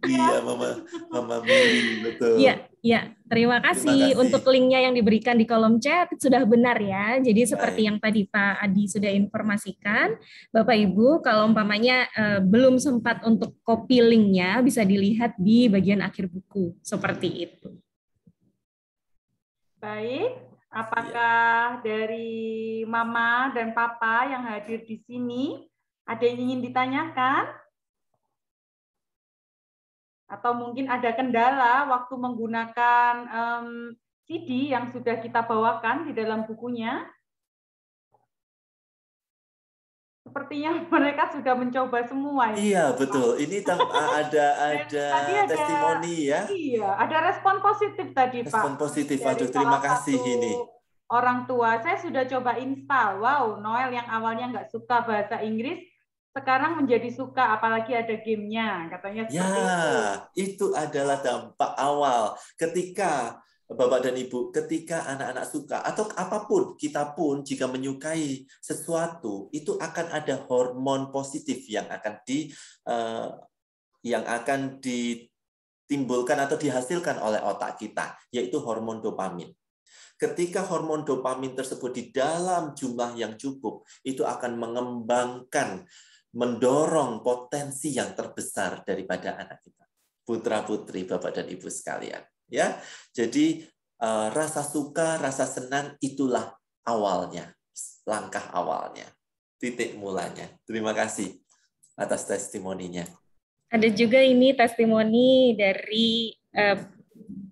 Iya, Mama Mili, betul. Iya. Terima kasih untuk linknya yang diberikan di kolom chat, sudah benar ya. Jadi seperti yang tadi Pak Adi sudah informasikan, Bapak Ibu kalau umpamanya belum sempat untuk copy linknya, bisa dilihat di bagian akhir buku, seperti itu. Baik, apakah dari Mama dan Papa yang hadir di sini ada yang ingin ditanyakan? Atau mungkin ada kendala waktu menggunakan CD yang sudah kita bawakan di dalam bukunya? Sepertinya mereka sudah mencoba semua. Iya, betul. Ini ada testimoni ya. Iya, ada respon positif tadi, Pak. Respon positif, aduh terima kasih ini. Orang tua, saya sudah coba install. Wow, Noel yang awalnya nggak suka bahasa Inggris, sekarang menjadi suka, apalagi ada gamenya, katanya seperti itu adalah dampak awal. Ketika Bapak dan Ibu, ketika anak-anak suka, atau apapun, kita pun jika menyukai sesuatu, itu akan ada hormon positif yang akan ditimbulkan atau dihasilkan oleh otak kita, yaitu hormon dopamin. Ketika hormon dopamin tersebut di dalam jumlah yang cukup, itu akan mendorong potensi yang terbesar daripada anak kita. Putra-putri, Bapak dan Ibu sekalian. Ya, jadi rasa suka, rasa senang itulah awalnya, langkah awalnya, titik mulanya. Terima kasih atas testimoninya. Ada juga ini testimoni dari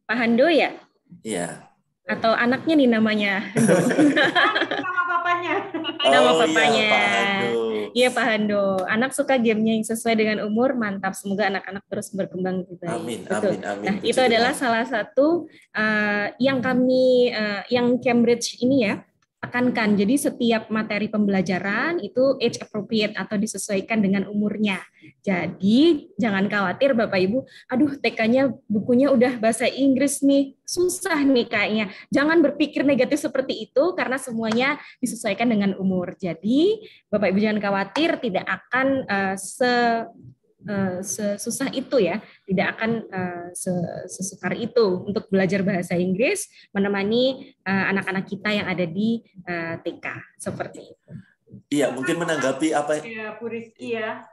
Pak Hando ya? Iya. Atau anaknya nih namanya? Nama papanya. Nama papanya. Iya, Pak Hando. Iya Pak Hando. Anak suka gamenya yang sesuai dengan umur, mantap. Semoga anak-anak terus berkembang lebih baik. Amin, betul. amin. Nah, itu adalah salah satu yang Cambridge ini ya, tekankan. Jadi setiap materi pembelajaran itu age appropriate atau disesuaikan dengan umurnya. Jadi jangan khawatir Bapak Ibu, aduh TK-nya bukunya udah bahasa Inggris nih, susah nih kayaknya. Jangan berpikir negatif seperti itu karena semuanya disesuaikan dengan umur. Jadi Bapak Ibu jangan khawatir, tidak akan sesusah itu ya, tidak akan sesukar itu untuk belajar bahasa Inggris menemani anak-anak kita yang ada di TK seperti itu. Iya, mungkin menanggapi apa ya Bu Rizky ya.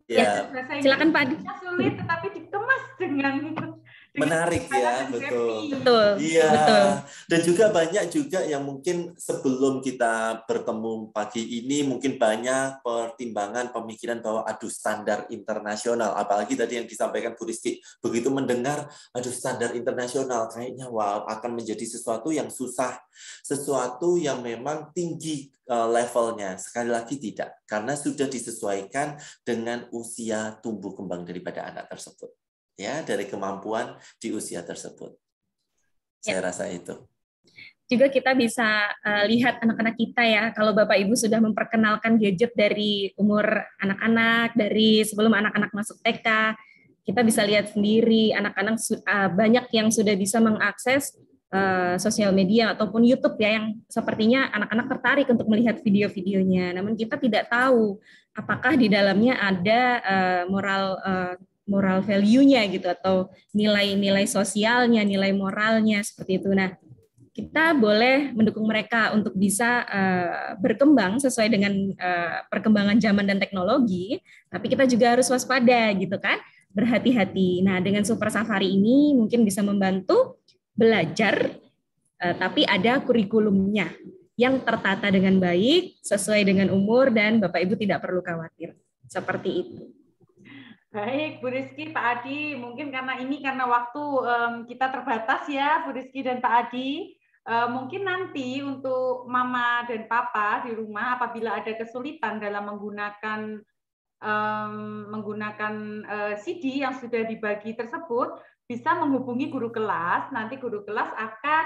Ya, silakan Pak Adi. Sulit tetapi dikemas dengan menarik ya, betul. Betul. Iya. Betul. Dan juga banyak juga yang mungkin sebelum kita bertemu pagi ini mungkin banyak pertimbangan pemikiran bahwa aduh standar internasional, apalagi tadi yang disampaikan Bu Rizky, begitu mendengar aduh standar internasional kayaknya wow akan menjadi sesuatu yang susah, sesuatu yang memang tinggi levelnya. Sekali lagi tidak, karena sudah disesuaikan dengan usia tumbuh kembang daripada anak tersebut. Ya, dari kemampuan di usia tersebut. Saya rasa itu. Juga kita bisa lihat anak-anak kita ya, kalau Bapak Ibu sudah memperkenalkan gadget dari umur anak-anak, dari sebelum anak-anak masuk TK, kita bisa lihat sendiri anak-anak banyak yang sudah bisa mengakses sosial media ataupun YouTube ya, yang sepertinya anak-anak tertarik untuk melihat video-videonya. Namun kita tidak tahu apakah di dalamnya ada moral value-nya gitu atau nilai-nilai sosialnya, nilai moralnya seperti itu. Nah, kita boleh mendukung mereka untuk bisa berkembang sesuai dengan perkembangan zaman dan teknologi, tapi kita juga harus waspada gitu kan, berhati-hati. Nah, dengan Super Safari ini mungkin bisa membantu belajar, tapi ada kurikulumnya yang tertata dengan baik, sesuai dengan umur, dan Bapak Ibu tidak perlu khawatir. Seperti itu. Baik, Bu Rizky, Pak Adi, mungkin karena waktu kita terbatas ya, Bu Rizky dan Pak Adi. Mungkin nanti untuk Mama dan Papa di rumah, apabila ada kesulitan dalam menggunakan CD yang sudah dibagi tersebut, bisa menghubungi guru kelas. Nanti guru kelas akan,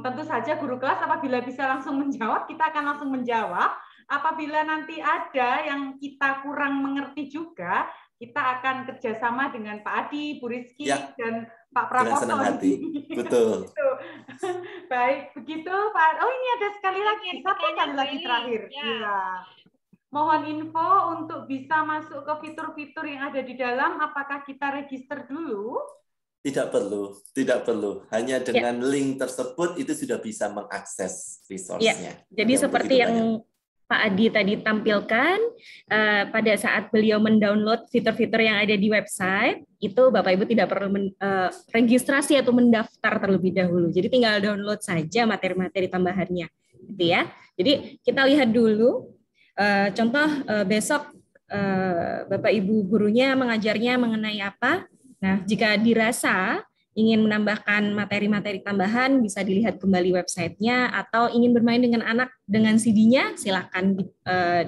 tentu saja guru kelas apabila bisa langsung menjawab, kita akan langsung menjawab. Apabila nanti ada yang kita kurang mengerti juga, kita akan kerjasama dengan Pak Adi, Bu Rizky, dan Pak Prakoso. Dengan senang hati, betul. Baik, begitu Pak. Oh, ini ada sekali lagi, satu kali lagi terakhir. Ya. Mohon info untuk bisa masuk ke fitur-fitur yang ada di dalam, apakah kita register dulu? Tidak perlu. Hanya dengan link tersebut itu sudah bisa mengakses resource-nya. Ya, jadi seperti yang Pak Adi tadi tampilkan, pada saat beliau mendownload fitur-fitur yang ada di website, itu Bapak Ibu tidak perlu registrasi atau mendaftar terlebih dahulu. Jadi tinggal download saja materi-materi tambahannya, gitu ya. Jadi kita lihat dulu, contoh besok Bapak Ibu gurunya mengajarnya mengenai apa. Nah, jika dirasa ingin menambahkan materi-materi tambahan, bisa dilihat kembali websitenya, atau ingin bermain dengan anak dengan CD-nya, silakan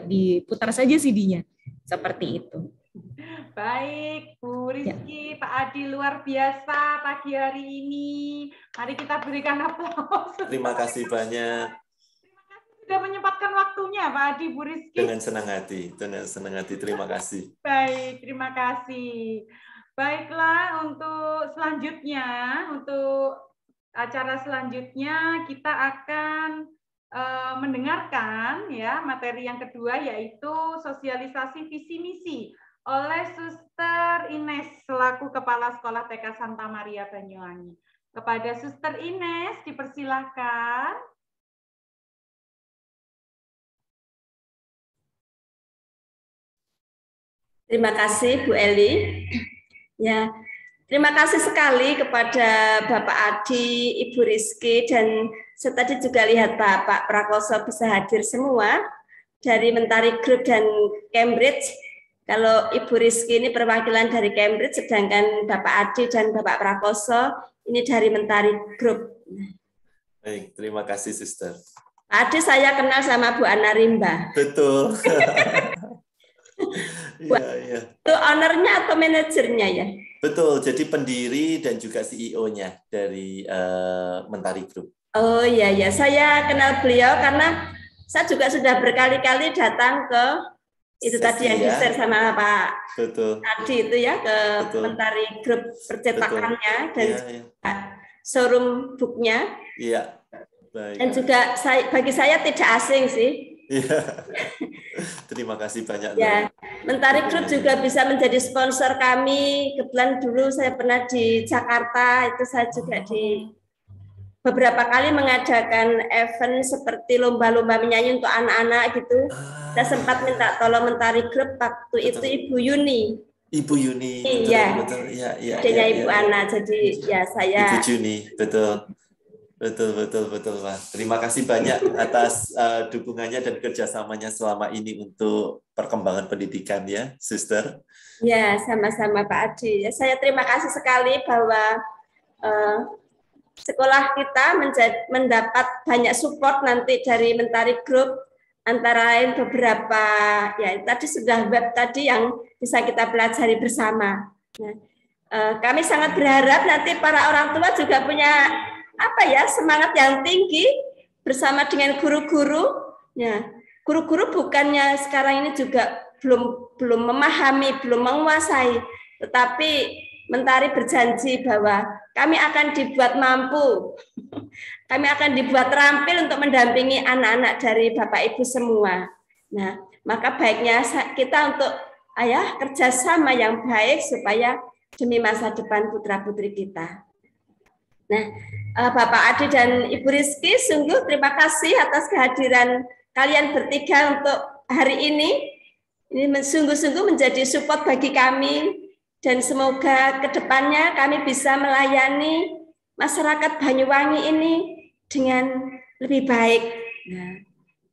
diputar saja CD-nya. Seperti itu. Baik, Bu Rizky, Pak Adi, luar biasa pagi hari ini. Mari kita berikan aplaus. Terima kasih banyak. Terima kasih sudah menyempatkan waktunya, Pak Adi, Bu Rizky. Dengan senang hati. Terima kasih. Baik, terima kasih. Baiklah, untuk selanjutnya, untuk acara selanjutnya kita akan mendengarkan ya materi yang kedua, yaitu sosialisasi visi misi oleh Suster Ines selaku Kepala Sekolah TK Santa Maria Banyuwangi. Kepada Suster Ines dipersilahkan. Terima kasih Bu Eli. Ya, terima kasih sekali kepada Bapak Adi, Ibu Rizky, dan saya tadi juga lihat Pak Prakoso bisa hadir semua dari Mentari Group dan Cambridge. Kalau Ibu Rizky ini perwakilan dari Cambridge, sedangkan Bapak Adi dan Bapak Prakoso ini dari Mentari Group. Baik, terima kasih, Sister. Pak Adi saya kenal sama Bu Ana Rimba. Betul. Iya. Itu ownernya atau manajernya ya? Betul, jadi pendiri dan juga CEO-nya dari Mentari Group. Oh iya ya, saya kenal beliau karena saya juga sudah berkali-kali datang ke itu Sesi, tadi yang ya. di-share sama Pak Betul. Adi itu ya, ke Betul. Mentari grup percetakannya dan Iya. showroom booknya. Iya. Baik. Dan juga bagi saya tidak asing sih. Iya. Terima kasih banyak. Ya, Mentari Group juga bisa menjadi sponsor kami. Kebetulan dulu saya pernah di Jakarta, itu saya juga di beberapa kali mengadakan event seperti lomba-lomba menyanyi untuk anak-anak gitu. Saya sempat minta tolong Mentari Group waktu itu Ibu Yuni. Ibu Yuni, Iya. betul. Iya. Adanya Ibu Ana, jadi ya saya. Ibu Juni, betul. Betul, Pak. Terima kasih banyak atas dukungannya dan kerjasamanya selama ini untuk perkembangan pendidikan ya, Suster. Ya, sama-sama Pak Adi. Ya, saya terima kasih sekali bahwa sekolah kita mendapat banyak support nanti dari Mentari Group, antara lain beberapa, ya tadi sudah web tadi yang bisa kita pelajari bersama. Nah, kami sangat berharap nanti para orang tua juga punya semangat yang tinggi bersama dengan guru-guru. Ya, guru-guru bukannya sekarang ini juga belum memahami, belum menguasai, tetapi Mentari berjanji bahwa kami akan dibuat mampu, kami akan dibuat terampil untuk mendampingi anak-anak dari Bapak Ibu semua. Nah, maka baiknya kita untuk kerjasama yang baik supaya demi masa depan putra-putri kita. Nah, Bapak Adi dan Ibu Rizky, sungguh terima kasih atas kehadiran kalian bertiga untuk hari ini. Ini sungguh-sungguh menjadi support bagi kami, dan semoga ke depannya kami bisa melayani masyarakat Banyuwangi ini dengan lebih baik. Nah,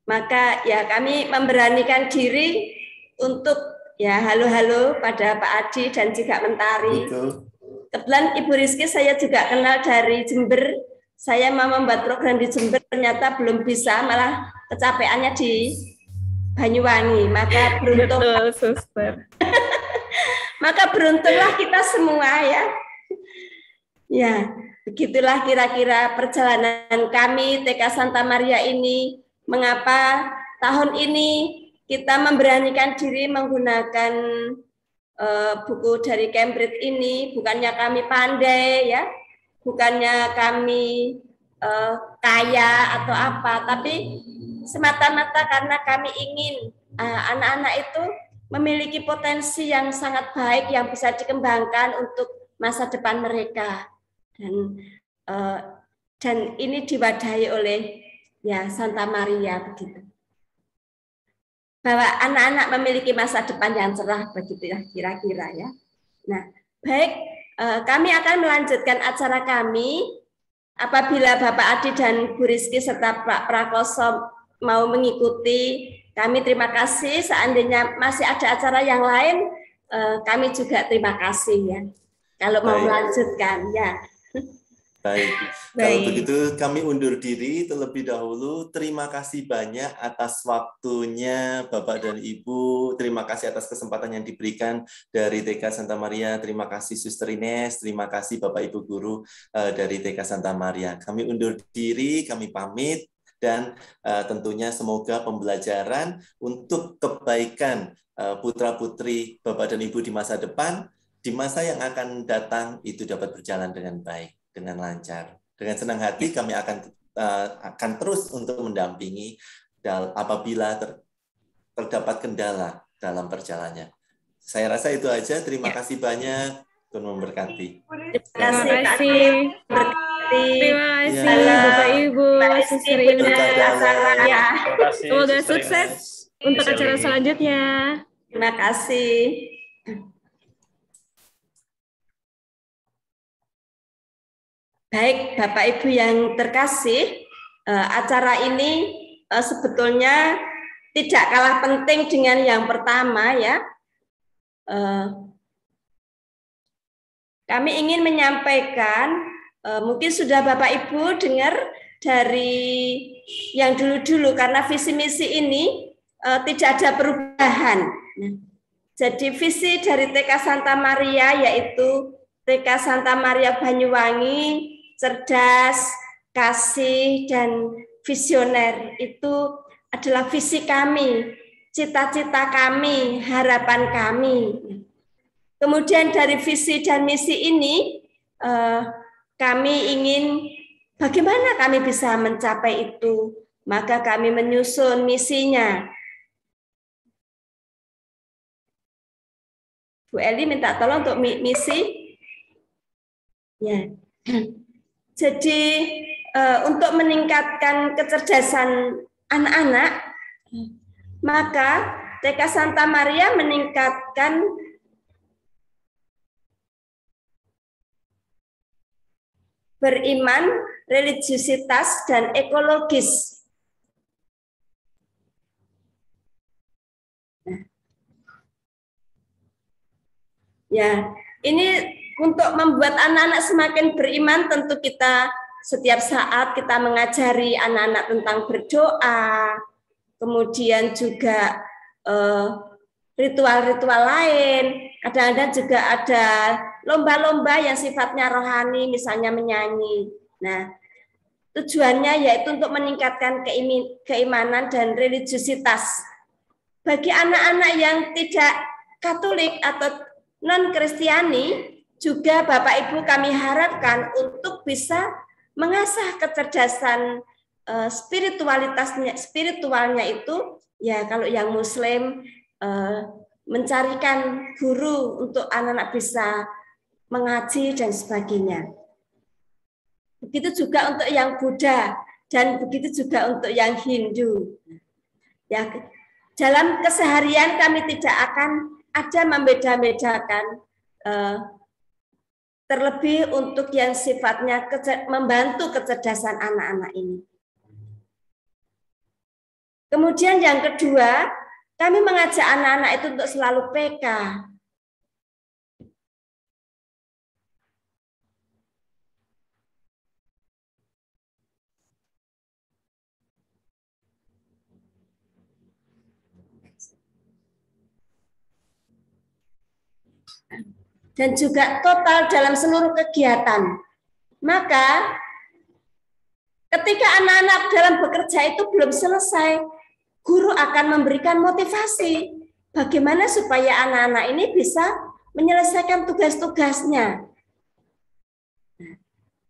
maka ya kami memberanikan diri untuk halo-halo pada Pak Adi dan juga Mentari. Betul. Kebetulan Ibu Rizky saya juga kenal dari Jember. Saya mau membuat program di Jember, ternyata belum bisa, malah kecapeannya di Banyuwangi. Maka beruntung. Betul, Suster. Maka beruntunglah kita semua ya. Ya, begitulah kira-kira perjalanan kami TK Santa Maria ini. Mengapa tahun ini kita memberanikan diri menggunakan buku dari Cambridge ini, bukannya kami pandai ya, bukannya kami kaya atau apa, tapi semata-mata karena kami ingin anak-anak itu memiliki potensi yang sangat baik yang bisa dikembangkan untuk masa depan mereka, dan ini diwadahi oleh Santa Maria begitu. Bahwa anak-anak memiliki masa depan yang cerah begitu ya kira-kira ya. Nah, baik, kami akan melanjutkan acara kami. Apabila Bapak Adi dan Bu Rizky serta Pak Prakoso mau mengikuti, kami terima kasih. Seandainya masih ada acara yang lain, kami juga terima kasih ya. Kalau mau melanjutkan ya. Baik. Kalau begitu kami undur diri terlebih dahulu. Terima kasih banyak atas waktunya Bapak dan Ibu. Terima kasih atas kesempatan yang diberikan dari TK Santa Maria. Terima kasih Suster Ines. Terima kasih Bapak Ibu Guru dari TK Santa Maria. Kami undur diri, kami pamit. Dan tentunya semoga pembelajaran untuk kebaikan putra-putri Bapak dan Ibu di masa depan, di masa yang akan datang itu dapat berjalan dengan baik, dengan lancar. Dengan senang hati kami akan terus untuk mendampingi apabila terdapat kendala dalam perjalanannya. Saya rasa itu aja. Terima kasih banyak. Tuhan memberkati. Terima kasih. Terima kasih Bapak Ibu, Suster Ines. Semoga sukses untuk acara selanjutnya. Terima kasih. Baik, Bapak Ibu yang terkasih, acara ini sebetulnya tidak kalah penting dengan yang pertama ya. Kami ingin menyampaikan, mungkin sudah Bapak Ibu dengar dari yang dulu-dulu, karena visi misi ini tidak ada perubahan. Jadi visi dari TK Santa Maria yaitu TK Santa Maria Banyuwangi, cerdas, kasih, dan visioner itu adalah visi kami, cita-cita kami, harapan kami. Kemudian dari visi dan misi ini, kami ingin bagaimana kami bisa mencapai itu. Maka kami menyusun misinya. Bu Eli minta tolong untuk misi. Ya. Jadi untuk meningkatkan kecerdasan anak-anak, maka TK Santa Maria meningkatkan beriman, religiusitas, dan ekologis. Ya, ini untuk membuat anak-anak semakin beriman, tentu kita setiap saat kita mengajari anak-anak tentang berdoa, kemudian juga ritual-ritual lain. Kadang-kadang juga ada lomba-lomba yang sifatnya rohani, misalnya menyanyi. Nah, tujuannya yaitu untuk meningkatkan keimanan dan religiusitas. Bagi anak-anak yang tidak Katolik atau non-Kristiani, juga Bapak Ibu kami harapkan untuk bisa mengasah kecerdasan spiritualnya itu, ya kalau yang Muslim mencarikan guru untuk anak-anak bisa mengaji dan sebagainya. Begitu juga untuk yang Buddha dan begitu juga untuk yang Hindu. Ya, dalam keseharian kami tidak akan ada membeda-bedakan, terlebih untuk yang sifatnya membantu kecerdasan anak-anak ini. Kemudian yang kedua, kami mengajak anak-anak itu untuk selalu PK. Dan juga total dalam seluruh kegiatan. Maka ketika anak-anak dalam bekerja itu belum selesai, guru akan memberikan motivasi bagaimana supaya anak-anak ini bisa menyelesaikan tugas-tugasnya.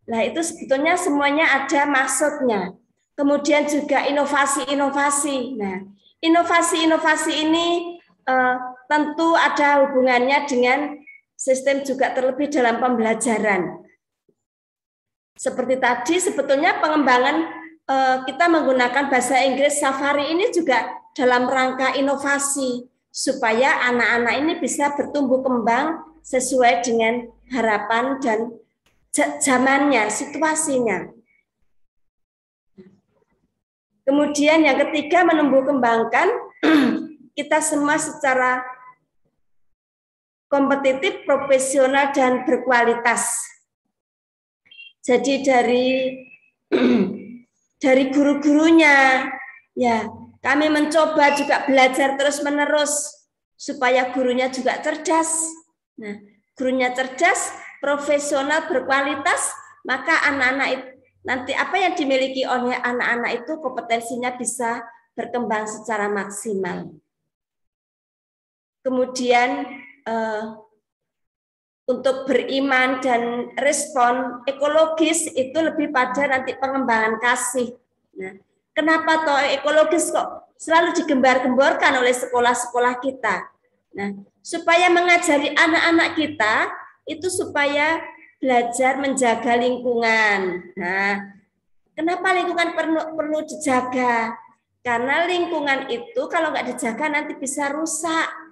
Nah, itu sebetulnya semuanya ada maksudnya. Kemudian juga inovasi-inovasi. Nah, inovasi-inovasi ini tentu ada hubungannya dengan sistem juga terlebih dalam pembelajaran. Seperti tadi, sebetulnya pengembangan kita menggunakan bahasa Inggris Safari ini juga dalam rangka inovasi, supaya anak-anak ini bisa bertumbuh kembang sesuai dengan harapan dan zamannya, situasinya. Kemudian yang ketiga, menumbuh kembangkan kita semua secara kompetitif, profesional, dan berkualitas. Jadi dari guru-gurunya, ya kami mencoba juga belajar terus-menerus supaya gurunya juga cerdas. Nah, gurunya cerdas, profesional, berkualitas, maka anak-anak nanti apa yang dimiliki oleh anak-anak itu kompetensinya bisa berkembang secara maksimal. Kemudian untuk beriman dan respon ekologis itu lebih pada nanti pengembangan kasih. Nah, kenapa toh ekologis kok selalu digembar-gemborkan oleh sekolah-sekolah kita? Nah, supaya mengajari anak-anak kita itu supaya belajar menjaga lingkungan. Nah, kenapa lingkungan perlu dijaga? Karena lingkungan itu kalau nggak dijaga nanti bisa rusak.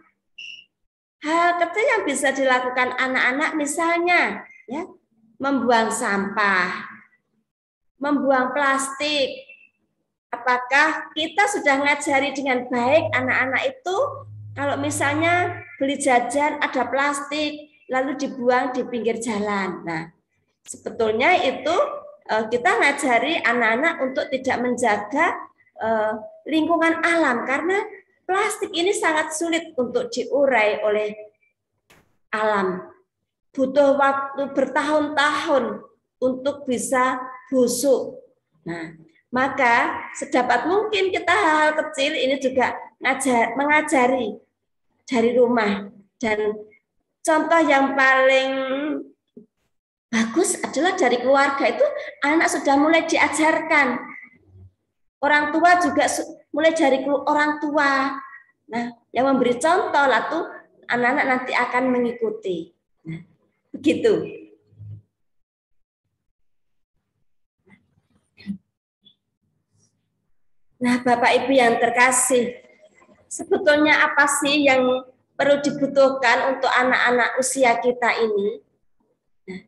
Hal kecil yang bisa dilakukan anak-anak misalnya ya, membuang sampah, membuang plastik. Apakah kita sudah ngajari dengan baik anak-anak itu kalau misalnya beli jajan ada plastik lalu dibuang di pinggir jalan. Nah, sebetulnya itu kita ngajari anak-anak untuk tidak menjaga lingkungan alam karena plastik ini sangat sulit untuk diurai oleh alam. Butuh waktu bertahun-tahun untuk bisa busuk. Nah, maka sedapat mungkin kita hal-hal kecil ini juga mengajari dari rumah. Dan contoh yang paling bagus adalah dari keluarga itu anak sudah mulai diajarkan. Orang tua juga mulai dari orang tua. Nah, yang memberi contoh lalu anak-anak nanti akan mengikuti. Nah, begitu. Nah, Bapak Ibu yang terkasih, sebetulnya apa sih yang perlu dibutuhkan untuk anak-anak usia kita ini? Nah,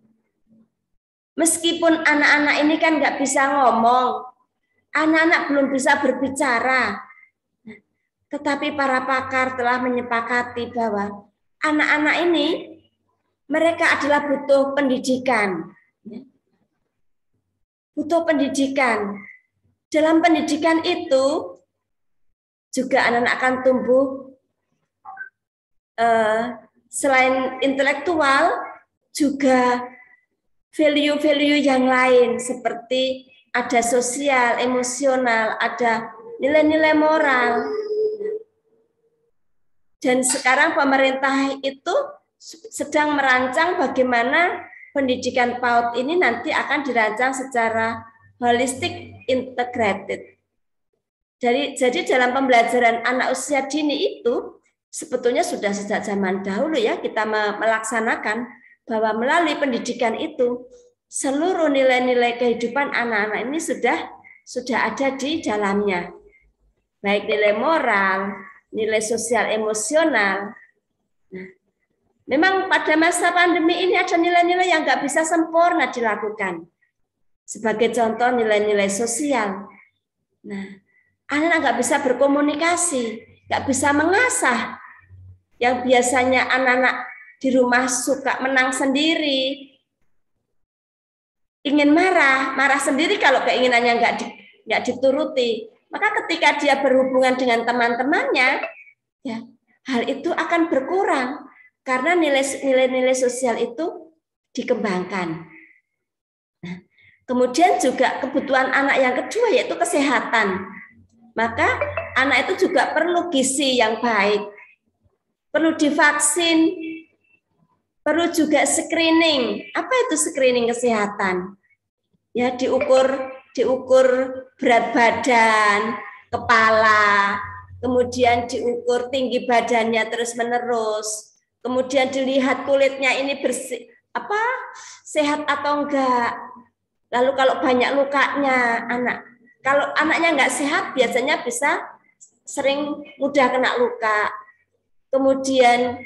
meskipun anak-anak ini kan nggak bisa ngomong, anak-anak belum bisa berbicara, tetapi para pakar telah menyepakati bahwa anak-anak ini mereka adalah butuh pendidikan. Butuh pendidikan. Dalam pendidikan itu juga anak-anak akan tumbuh selain intelektual juga value-value yang lain seperti ada sosial, emosional, ada nilai-nilai moral. Dan sekarang pemerintah itu sedang merancang bagaimana pendidikan PAUD ini nanti akan dirancang secara holistic integrated. Jadi dalam pembelajaran anak usia dini itu sebetulnya sudah sejak zaman dahulu ya kita melaksanakan bahwa melalui pendidikan itu seluruh nilai-nilai kehidupan anak-anak ini sudah ada di dalamnya. Baik nilai moral, nilai sosial emosional. Nah, memang pada masa pandemi ini ada nilai-nilai yang nggak bisa sempurna dilakukan. Sebagai contoh nilai-nilai sosial. Nah, anak-anak nggak bisa berkomunikasi, nggak bisa mengasah. Yang biasanya anak-anak di rumah suka menang sendiri, ingin marah sendiri kalau keinginannya nggak dituruti. Maka ketika dia berhubungan dengan teman-temannya, ya hal itu akan berkurang karena nilai-nilai sosial itu dikembangkan. Nah, kemudian juga kebutuhan anak yang kedua yaitu kesehatan. Maka anak itu juga perlu gizi yang baik, perlu divaksin, perlu juga screening. Apa itu screening kesehatan? Ya diukur berat badan, kepala, kemudian diukur tinggi badannya terus-menerus, kemudian dilihat kulitnya ini bersih, sehat atau enggak. Lalu kalau banyak lukanya kalau anaknya enggak sehat biasanya bisa sering mudah kena luka. Kemudian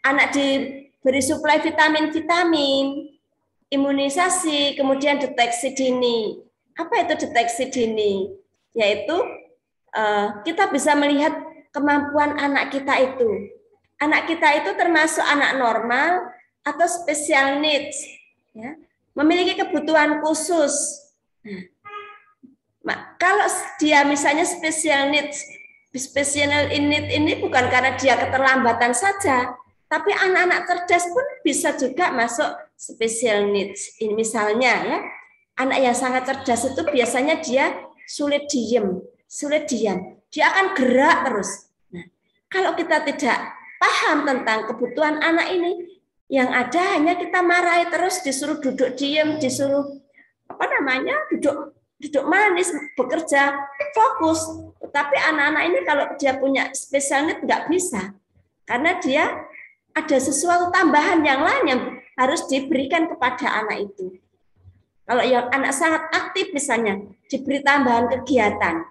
anak diberi suplai vitamin-vitamin, imunisasi, kemudian deteksi dini. Apa itu deteksi dini? Yaitu kita bisa melihat kemampuan anak kita itu. Anak kita itu termasuk anak normal atau special needs, ya, memiliki kebutuhan khusus. Kalau dia misalnya special needs ini bukan karena dia keterlambatan saja, tapi anak-anak cerdas pun bisa juga masuk special needs. Ini misalnya ya, anak yang sangat cerdas itu biasanya dia sulit diam. Dia akan gerak terus. Nah, kalau kita tidak paham tentang kebutuhan anak ini, yang ada hanya kita marahi terus, disuruh duduk diam, disuruh duduk manis, bekerja, fokus. Tapi anak-anak ini kalau dia punya special need nggak bisa, karena dia ada sesuatu tambahan yang lain yang harus diberikan kepada anak itu. Kalau yang anak sangat aktif misalnya, diberi tambahan kegiatan.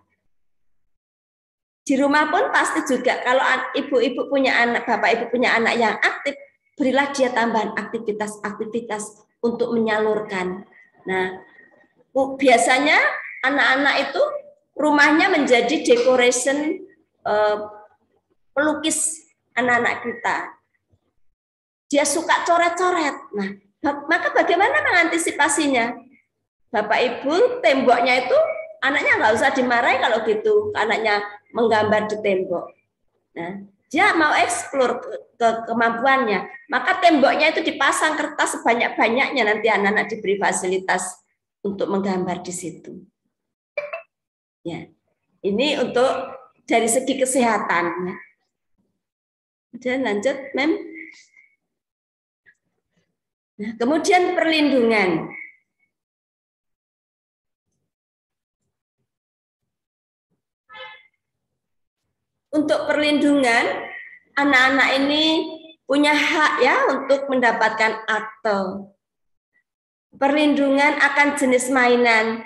Di rumah pun pasti juga kalau ibu-ibu punya anak, bapak ibu punya anak yang aktif, berilah dia tambahan aktivitas untuk menyalurkan. Nah, biasanya anak-anak itu rumahnya menjadi decoration pelukis anak-anak kita. Dia suka coret-coret. Nah, maka bagaimana mengantisipasinya? Bapak Ibu, temboknya itu anaknya nggak usah dimarahi kalau gitu, anaknya menggambar di tembok. Nah, dia mau eksplor ke kemampuannya, maka temboknya itu dipasang kertas sebanyak-banyaknya, nanti anak-anak diberi fasilitas untuk menggambar di situ. Ya, ini untuk dari segi kesehatan. Ya. Kemudian lanjut, Mem. Nah, kemudian perlindungan. Untuk perlindungan, anak-anak ini punya hak ya untuk mendapatkan akte. Perlindungan akan jenis mainan.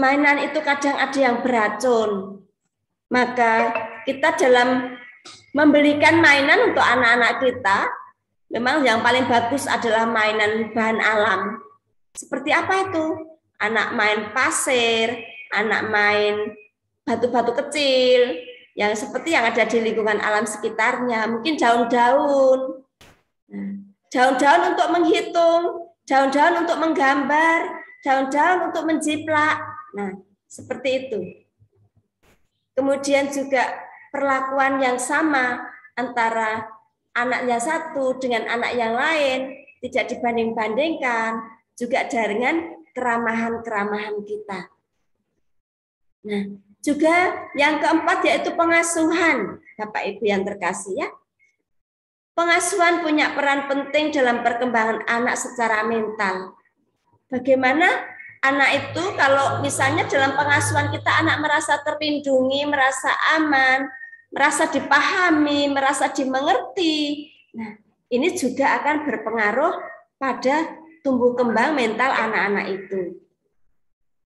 Mainan itu kadang ada yang beracun. Maka kita dalam membelikan mainan untuk anak-anak kita, memang yang paling bagus adalah mainan bahan alam. Seperti apa itu? Anak main pasir, anak main batu-batu kecil, yang seperti yang ada di lingkungan alam sekitarnya. Mungkin daun-daun. Daun-daun untuk menghitung, daun-daun untuk menggambar, daun-daun untuk menjiplak. Nah, seperti itu. Kemudian juga perlakuan yang sama antara anaknya satu dengan anak yang lain, tidak dibanding-bandingkan, juga dengan keramahan-keramahan kita. Nah, juga yang keempat yaitu pengasuhan, Bapak Ibu yang terkasih ya. Pengasuhan punya peran penting dalam perkembangan anak secara mental. Bagaimana anak itu kalau misalnya dalam pengasuhan kita anak merasa terlindungi, merasa aman, merasa dipahami, merasa dimengerti. Nah, ini juga akan berpengaruh pada tumbuh kembang mental anak-anak itu.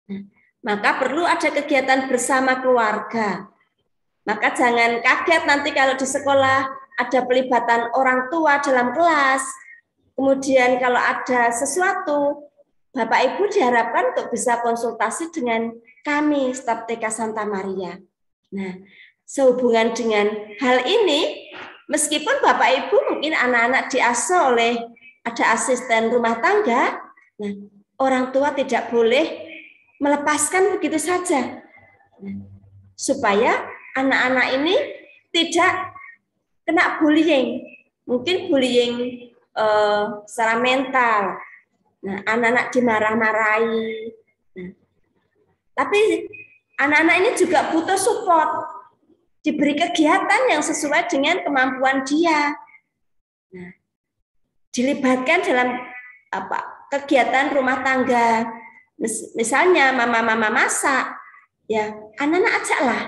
Nah, maka perlu ada kegiatan bersama keluarga. Maka jangan kaget nanti kalau di sekolah ada pelibatan orang tua dalam kelas. Kemudian kalau ada sesuatu, Bapak Ibu diharapkan untuk bisa konsultasi dengan kami, staf TK Santa Maria. Nah, sehubungan dengan hal ini, meskipun Bapak Ibu mungkin anak-anak diasuh oleh ada asisten rumah tangga, nah, orang tua tidak boleh melepaskan begitu saja. Nah, supaya anak-anak ini tidak kena bullying, mungkin bullying secara mental. Nah, anak-anak dimarah-marahi. Nah, tapi anak-anak ini juga butuh support, diberi kegiatan yang sesuai dengan kemampuan dia. Nah, dilibatkan dalam kegiatan rumah tangga. Misalnya mama-mama masak, ya anak-anak ajaklah.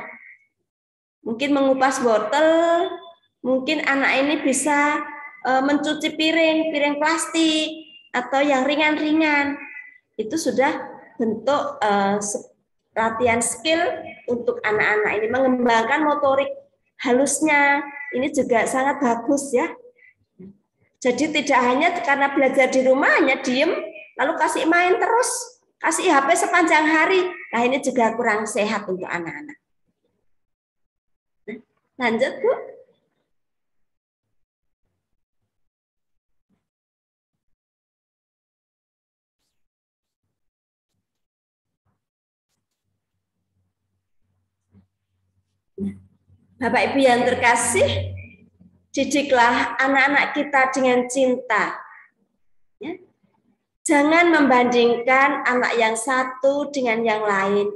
Mungkin mengupas wortel, mungkin anak ini bisa mencuci piring plastik atau yang ringan-ringan. Itu sudah bentuk latihan skill untuk anak-anak ini, mengembangkan motorik halusnya. Ini juga sangat bagus ya. Jadi tidak hanya karena belajar di rumah hanya diem lalu kasih main terus, kasih HP sepanjang hari. Nah, ini juga kurang sehat untuk anak-anak. Lanjut, Bu. Bapak Ibu yang terkasih, didiklah anak-anak kita dengan cinta. Ya. Jangan membandingkan anak yang satu dengan yang lain.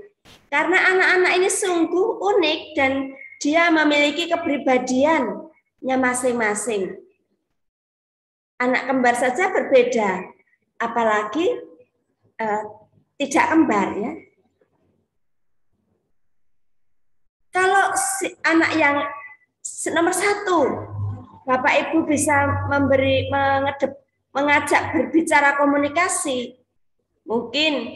Karena anak-anak ini sungguh unik dan dia memiliki kepribadiannya masing-masing. Anak kembar saja berbeda, apalagi tidak kembar ya. Kalau si anak yang nomor satu, Bapak Ibu bisa mengajak berbicara komunikasi. Mungkin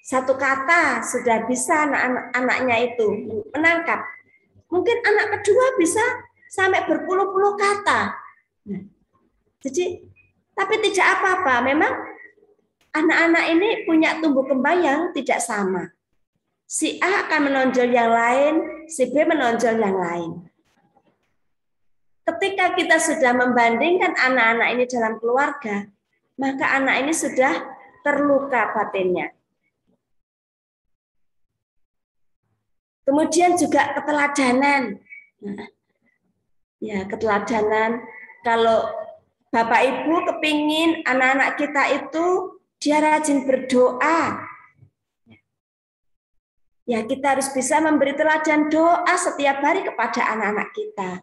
satu kata sudah bisa anak-anaknya itu menangkap. Mungkin anak kedua bisa sampai berpuluh-puluh kata. Nah, jadi, tapi tidak apa-apa. Memang anak-anak ini punya tumbuh kembang yang tidak sama. Si A akan menonjol yang lain, si B menonjol yang lain. Ketika kita sudah membandingkan anak-anak ini dalam keluarga, maka anak ini sudah terluka batinnya. Kemudian juga keteladanan. Nah, ya, keteladanan. Kalau Bapak Ibu kepingin anak-anak kita itu dia rajin berdoa, Ya, kita harus bisa memberi teladan doa setiap hari kepada anak-anak kita.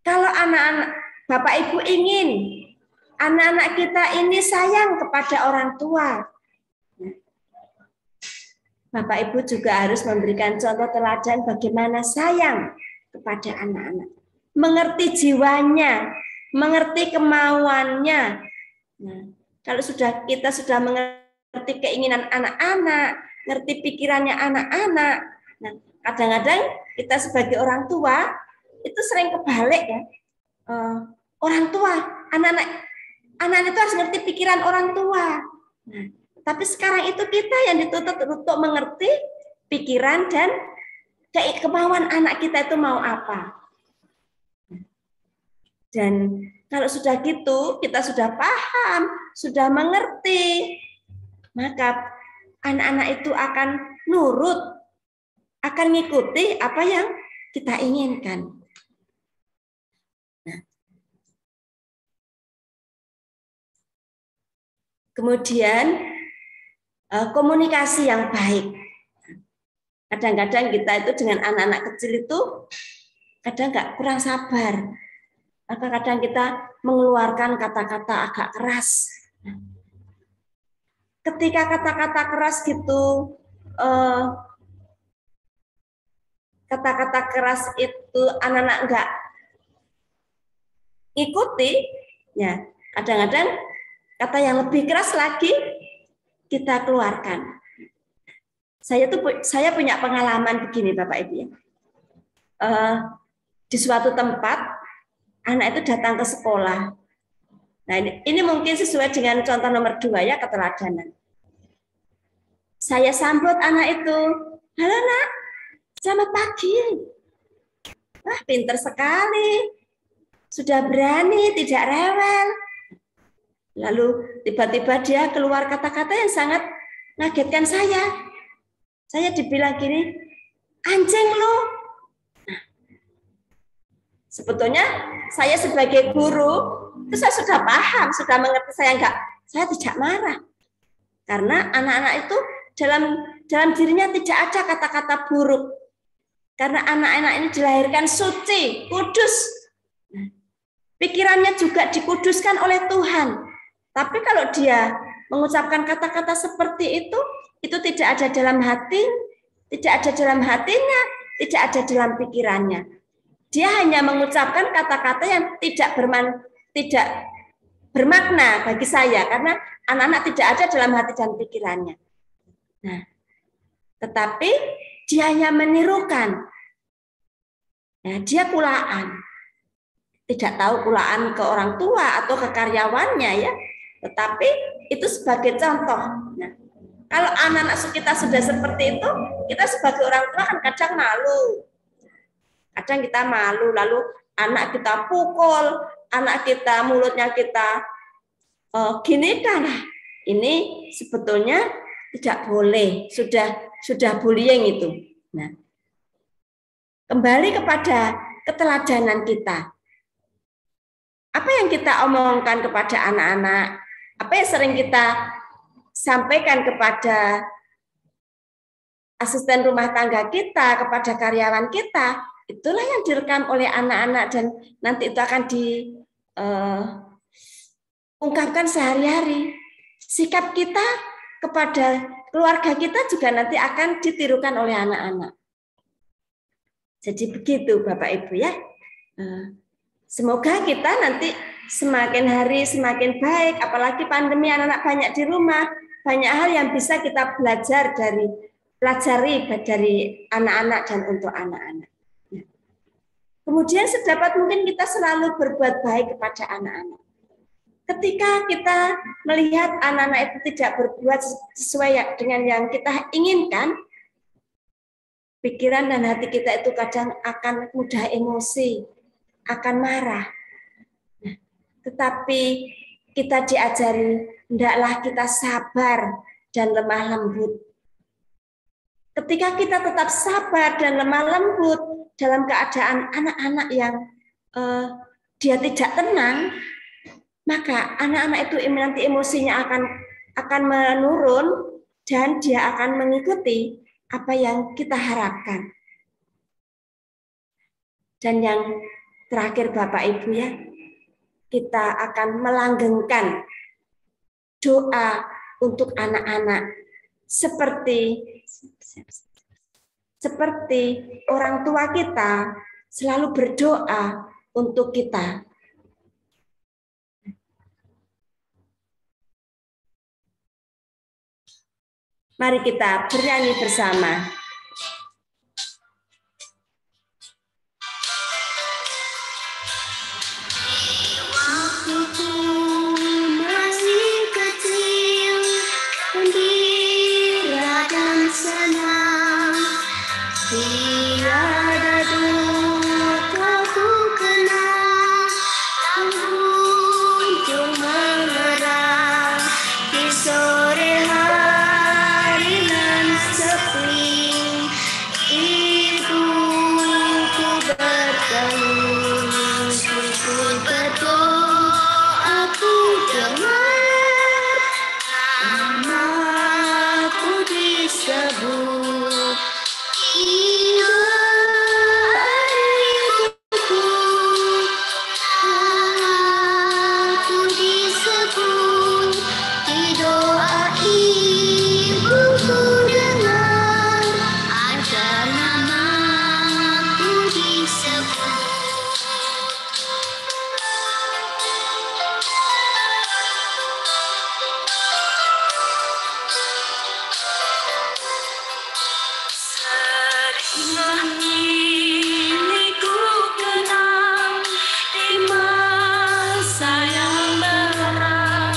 Kalau anak-anak, Bapak Ibu ingin anak-anak kita ini sayang kepada orang tua, Bapak Ibu juga harus memberikan contoh teladan bagaimana sayang kepada anak-anak. Mengerti jiwanya, mengerti kemauannya. Nah, kalau kita sudah mengerti keinginan anak-anak, ngerti pikirannya anak-anak. Nah, kadang-kadang kita sebagai orang tua itu sering kebalik ya. Orang tua, anak-anak itu harus ngerti pikiran orang tua. Nah, tapi sekarang itu kita yang dituntut untuk mengerti pikiran dan kemauan anak kita itu mau apa. Dan kalau sudah gitu, kita sudah paham, sudah mengerti, maka anak-anak itu akan nurut, akan mengikuti apa yang kita inginkan. Nah. Kemudian komunikasi yang baik. Kadang-kadang kita itu dengan anak-anak kecil itu kadang nggak kurang sabar. Kadang-kadang kita mengeluarkan kata-kata agak keras. Ketika kata-kata keras gitu, kata-kata keras itu anak-anak nggak ikuti, ya kadang-kadang kata yang lebih keras lagi kita keluarkan. Saya punya pengalaman begini, Bapak Ibu ya. Di suatu tempat anak itu datang ke sekolah. Nah, ini mungkin sesuai dengan contoh nomor 2 ya, keteladanan. Saya sambut anak itu, halo nak, selamat pagi. Wah, pinter sekali, sudah berani, tidak rewel. Lalu tiba-tiba dia keluar kata-kata yang sangat ngagetkan saya. Saya dibilang gini, anjing lu. Nah, sebetulnya saya sebagai guru, itu saya sudah paham, sudah mengerti, saya tidak marah. Karena anak-anak itu dalam dirinya tidak ada kata-kata buruk. Karena anak-anak ini dilahirkan suci, kudus. Nah, pikirannya juga dikuduskan oleh Tuhan. Tapi kalau dia mengucapkan kata-kata seperti itu tidak ada dalam hati, tidak ada dalam hatinya, tidak ada dalam pikirannya. Dia hanya mengucapkan kata-kata yang tidak bermakna bagi saya, karena anak-anak tidak ada dalam hati dan pikirannya. Nah, tetapi dia hanya menirukan. Nah, dia kulaan. Tidak tahu kulaan ke orang tua atau ke karyawannya ya. Tetapi itu sebagai contoh. Nah, kalau anak-anak kita sudah seperti itu, kita sebagai orang tua kan kadang malu. Kadang kita malu, lalu anak kita pukul, anak kita mulutnya kita gini kan. Ini sebetulnya tidak boleh, sudah bullying itu. Nah, kembali kepada keteladanan kita. Apa yang kita omongkan kepada anak-anak? Apa yang sering kita sampaikan kepada asisten rumah tangga kita, kepada karyawan kita, itulah yang direkam oleh anak-anak dan nanti itu akan diungkapkan sehari-hari. Sikap kita kepada keluarga kita juga nanti akan ditirukan oleh anak-anak. Jadi begitu Bapak Ibu ya. Semoga kita nanti semakin hari semakin baik, apalagi pandemi anak-anak banyak di rumah, banyak hal yang bisa kita pelajari dari anak-anak dan untuk anak-anak. Kemudian sedapat mungkin kita selalu berbuat baik kepada anak-anak. Ketika kita melihat anak-anak itu tidak berbuat sesuai dengan yang kita inginkan, pikiran dan hati kita itu kadang akan mudah emosi, akan marah. Nah, tetapi kita diajari, hendaklah kita sabar dan lemah lembut. Ketika kita tetap sabar dan lemah lembut dalam keadaan anak-anak yang dia tidak tenang, maka anak-anak itu nanti emosinya akan menurun dan dia akan mengikuti apa yang kita harapkan. Dan yang terakhir Bapak Ibu ya, kita akan melanggengkan doa untuk anak-anak seperti orang tua kita selalu berdoa untuk kita. Mari kita bernyanyi bersama. Waktuku masih kecil, gembira dan senang, tiada duka ku kenal, kunjung mengerang di sore hari nan sepi. Ibuku bertemu, ibuku berdoa, aku dengar namaku disebut. Aku disebut, di doa ibuku dengar, ada namaku disebut. Sering ini ku kenal di masa yang berat,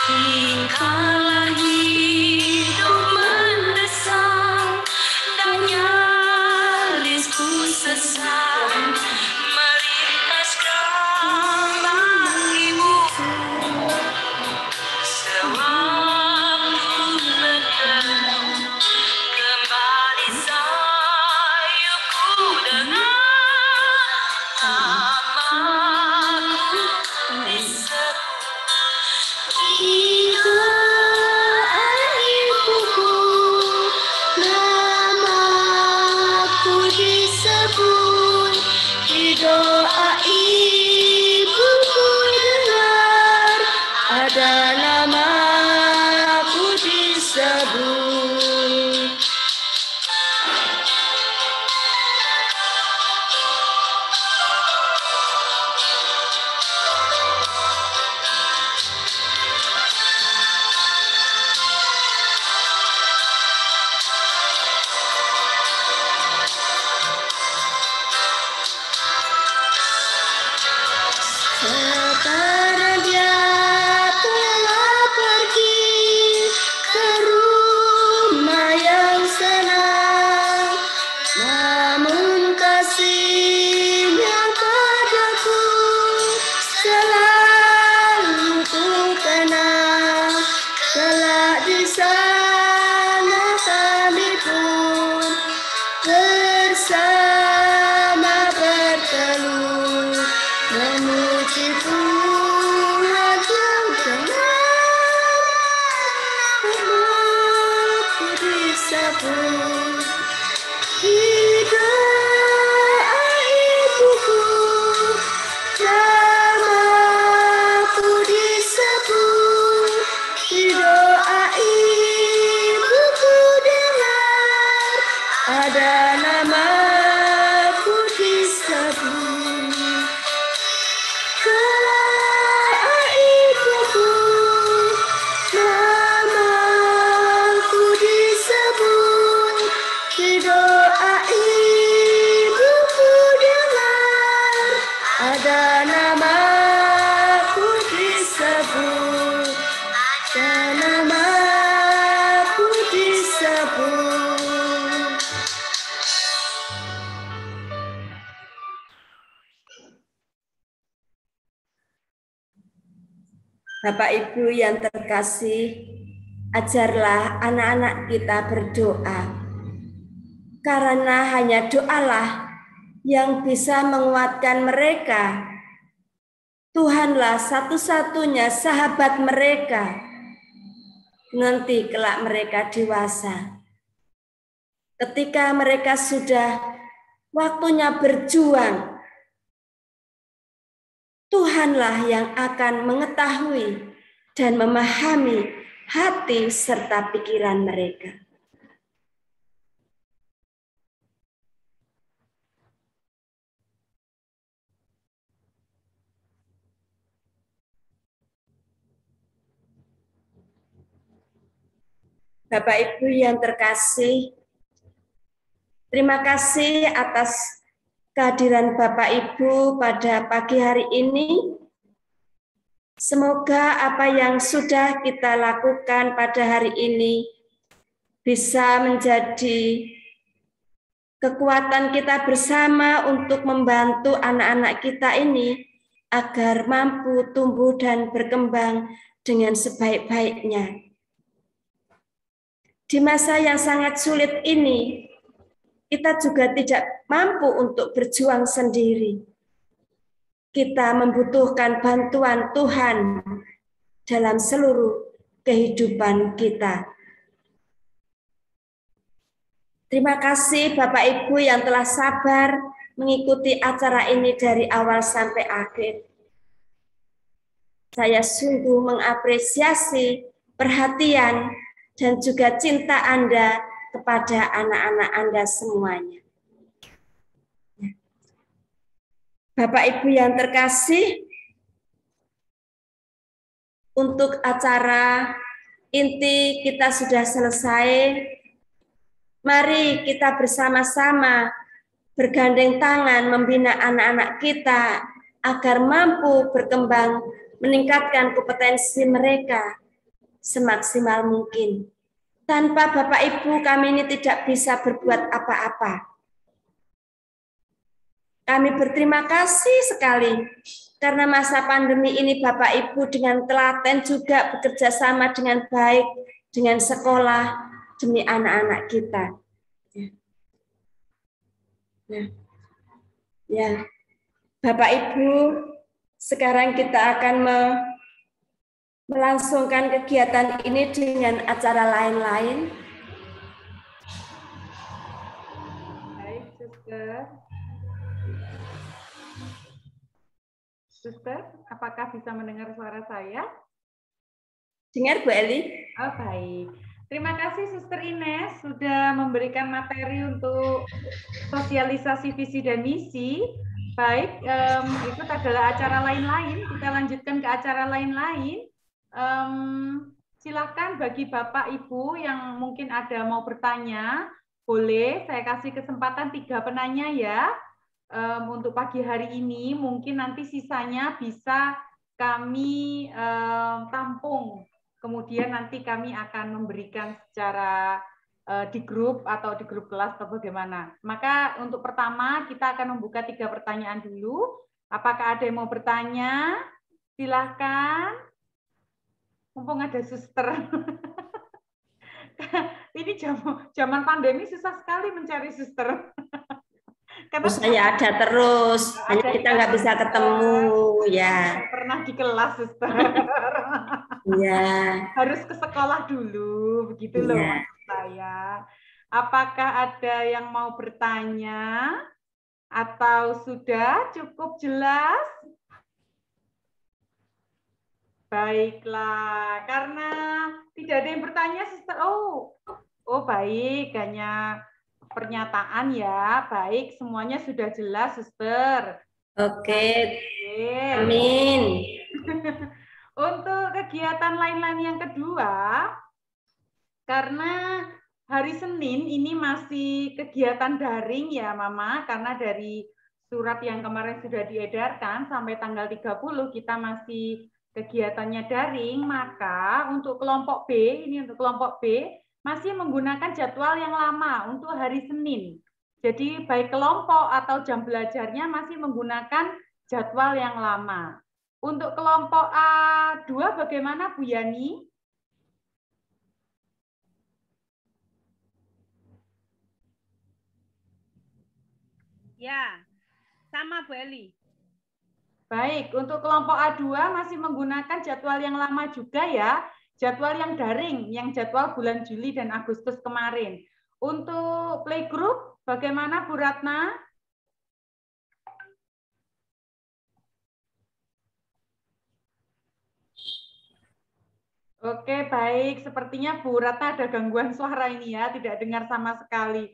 dikala hidup mendesak dan nyaris ku sesat, melintas gambar ibuku sewaktu berteduh. Kembali sayupku dengar namaku disebut. Doa ibuku, namaku disebut. Di doa ibuku dengar, ada namaku disebut. Sekarang dia telah pergi ke rumah yang senang, namun kasihnya padaku selalu ku kenang. Kelak di sana kami pun bersama berteduh, memuji Tuhan yang benar, namaku disebut. Di doa ibuku, namaku disebut. Di doa ibuku dengar, ada namaku disebut. Doa ibuku, namaku disebut. Di doa ibuku dengar, ada namaku disebut. Ada namaku disebut. Bapak Ibu yang terkasih, ajarlah anak-anak kita berdoa, karena hanya doalah yang bisa menguatkan mereka. Tuhanlah satu-satunya sahabat mereka. nanti kelak mereka dewasa. Ketika mereka sudah waktunya berjuang, Tuhanlah yang akan mengetahui dan memahami hati serta pikiran mereka. Bapak Ibu yang terkasih, terima kasih atas kehadiran Bapak Ibu pada pagi hari ini. Semoga apa yang sudah kita lakukan pada hari ini bisa menjadi kekuatan kita bersama untuk membantu anak-anak kita ini agar mampu tumbuh dan berkembang dengan sebaik-baiknya. Di masa yang sangat sulit ini, kita juga tidak mampu untuk berjuang sendiri. Kita membutuhkan bantuan Tuhan dalam seluruh kehidupan kita. Terima kasih Bapak Ibu yang telah sabar mengikuti acara ini dari awal sampai akhir. Saya sungguh mengapresiasi perhatian dan juga cinta Anda kepada anak-anak Anda semuanya. Bapak Ibu yang terkasih, untuk acara inti kita sudah selesai. Mari kita bersama-sama bergandeng tangan membina anak-anak kita agar mampu berkembang, meningkatkan kompetensi mereka semaksimal mungkin. Tanpa Bapak Ibu kami ini tidak bisa berbuat apa-apa. Kami berterima kasih sekali karena masa pandemi ini Bapak Ibu dengan telaten juga bekerja sama dengan baik dengan sekolah demi anak-anak kita. Ya. Bapak Ibu, sekarang kita akan melangsungkan kegiatan ini dengan acara lain-lain. Baik, Suster, apakah bisa mendengar suara saya? Dengar, Bu Eli. Oh, baik. Terima kasih Suster Ines sudah memberikan materi untuk sosialisasi visi dan misi. Baik, itu adalah acara lain-lain. Kita lanjutkan ke acara lain-lain. Silakan bagi Bapak Ibu yang mungkin ada mau bertanya, boleh saya kasih kesempatan 3 penanya ya. Untuk pagi hari ini, mungkin nanti sisanya bisa kami tampung. Kemudian nanti kami akan memberikan secara di grup atau di grup kelas atau bagaimana. Maka untuk pertama kita akan membuka 3 pertanyaan dulu. Apakah ada yang mau bertanya? Silahkan. Mumpung ada suster. Ini zaman pandemi susah sekali mencari suster. Karena saya ada terus, hanya kita nggak bisa ketemu, ya. Pernah di kelas, suster. Ya. Harus ke sekolah dulu, begitu loh ya. maksud saya. Apakah ada yang mau bertanya? Atau sudah cukup jelas? Baiklah, karena tidak ada yang bertanya, suster. Oh baik, hanya pernyataan ya. Baik, semuanya sudah jelas, suster. Oke. Amin. Untuk kegiatan lain-lain yang kedua, karena hari Senin ini masih kegiatan daring ya Mama, karena dari surat yang kemarin sudah diedarkan sampai tanggal 30 kita masih kegiatannya daring, maka untuk kelompok B, ini untuk kelompok B, masih menggunakan jadwal yang lama untuk hari Senin. Jadi baik kelompok atau jam belajarnya masih menggunakan jadwal yang lama. Untuk kelompok A2 bagaimana Bu Yani? Ya, sama Bu Eli. Baik, untuk kelompok A2 masih menggunakan jadwal yang lama juga ya. jadwal yang daring, yang jadwal bulan Juli dan Agustus kemarin. Untuk playgroup, bagaimana Bu Ratna? Oke, baik. Sepertinya Bu Ratna ada gangguan suara ini ya, tidak dengar sama sekali.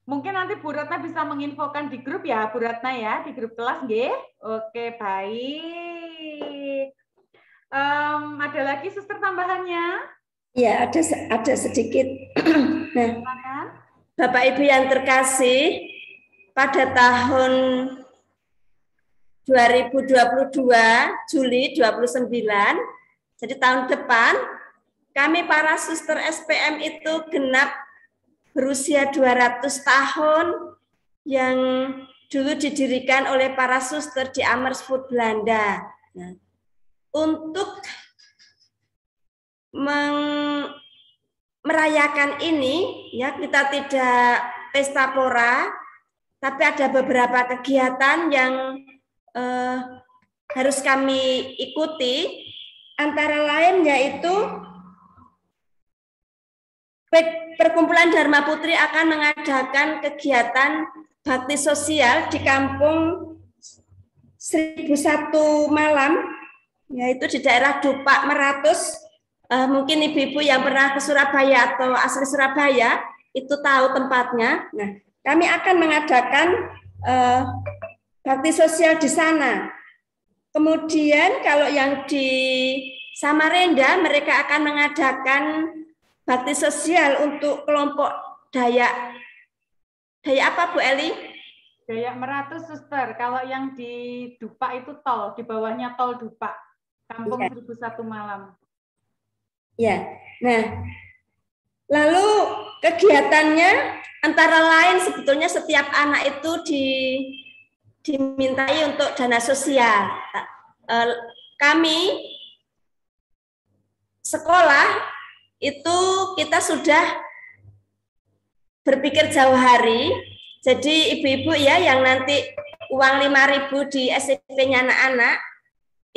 Mungkin nanti Bu Ratna bisa menginfokan di grup ya, Bu Ratna ya, di grup kelas, nggih? Oke, baik. Ada lagi suster tambahannya? Ya, ada sedikit. Nah, Bapak Ibu yang terkasih, pada tahun 2022 Juli 29, jadi tahun depan kami para suster SPM itu genap berusia 200 tahun yang dulu didirikan oleh para suster di Amersfoort, Belanda. Nah, untuk merayakan ini, ya kita tidak pesta pora, tapi ada beberapa kegiatan yang harus kami ikuti, antara lain yaitu Perkumpulan Dharma Putri akan mengadakan kegiatan bakti sosial di kampung 1001 Malam, yaitu di daerah Dupak Meratus. Mungkin ibu-ibu yang pernah ke Surabaya atau asli Surabaya itu tahu tempatnya. Nah, kami akan mengadakan bakti sosial di sana. Kemudian kalau yang di Samarinda mereka akan mengadakan bakti sosial untuk kelompok Dayak. Dayak apa Bu Eli? Dayak Meratus, suster. Kalau yang di Dupak itu tol, di bawahnya tol Dupak. Kampung 1001 Malam. Ya. Nah, lalu kegiatannya antara lain sebetulnya setiap anak itu dimintai untuk dana sosial. Kami sekolah itu kita sudah berpikir jauh hari. Jadi ibu-ibu ya yang nanti uang 5.000 di SPP-nya anak-anak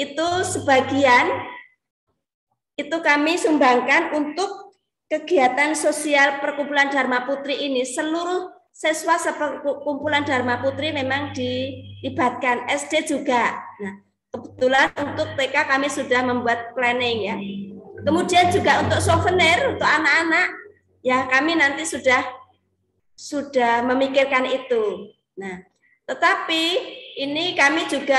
itu sebagian itu kami sumbangkan untuk kegiatan sosial Perkumpulan Dharma Putri ini. Seluruh siswa Perkumpulan Dharma Putri memang dilibatkan, SD juga. Nah, kebetulan untuk TK kami sudah membuat planning ya. Kemudian juga untuk souvenir untuk anak-anak, ya kami nanti sudah memikirkan itu. Nah, tetapi ini kami juga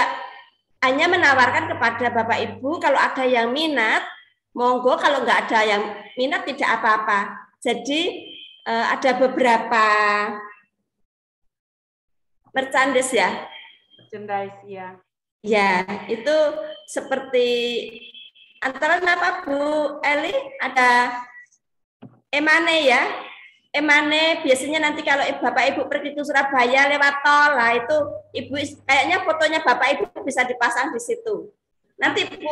hanya menawarkan kepada Bapak Ibu kalau ada yang minat, monggo, kalau nggak ada yang minat tidak apa-apa. Jadi ada beberapa merchandise ya. Merchandise ya. Ya, itu seperti antara apa Bu Eli, ada emane ya. Emane biasanya nanti kalau Bapak Ibu pergi ke Surabaya lewat tol, lah itu Ibu kayaknya fotonya Bapak Ibu bisa dipasang di situ. Nanti Bu,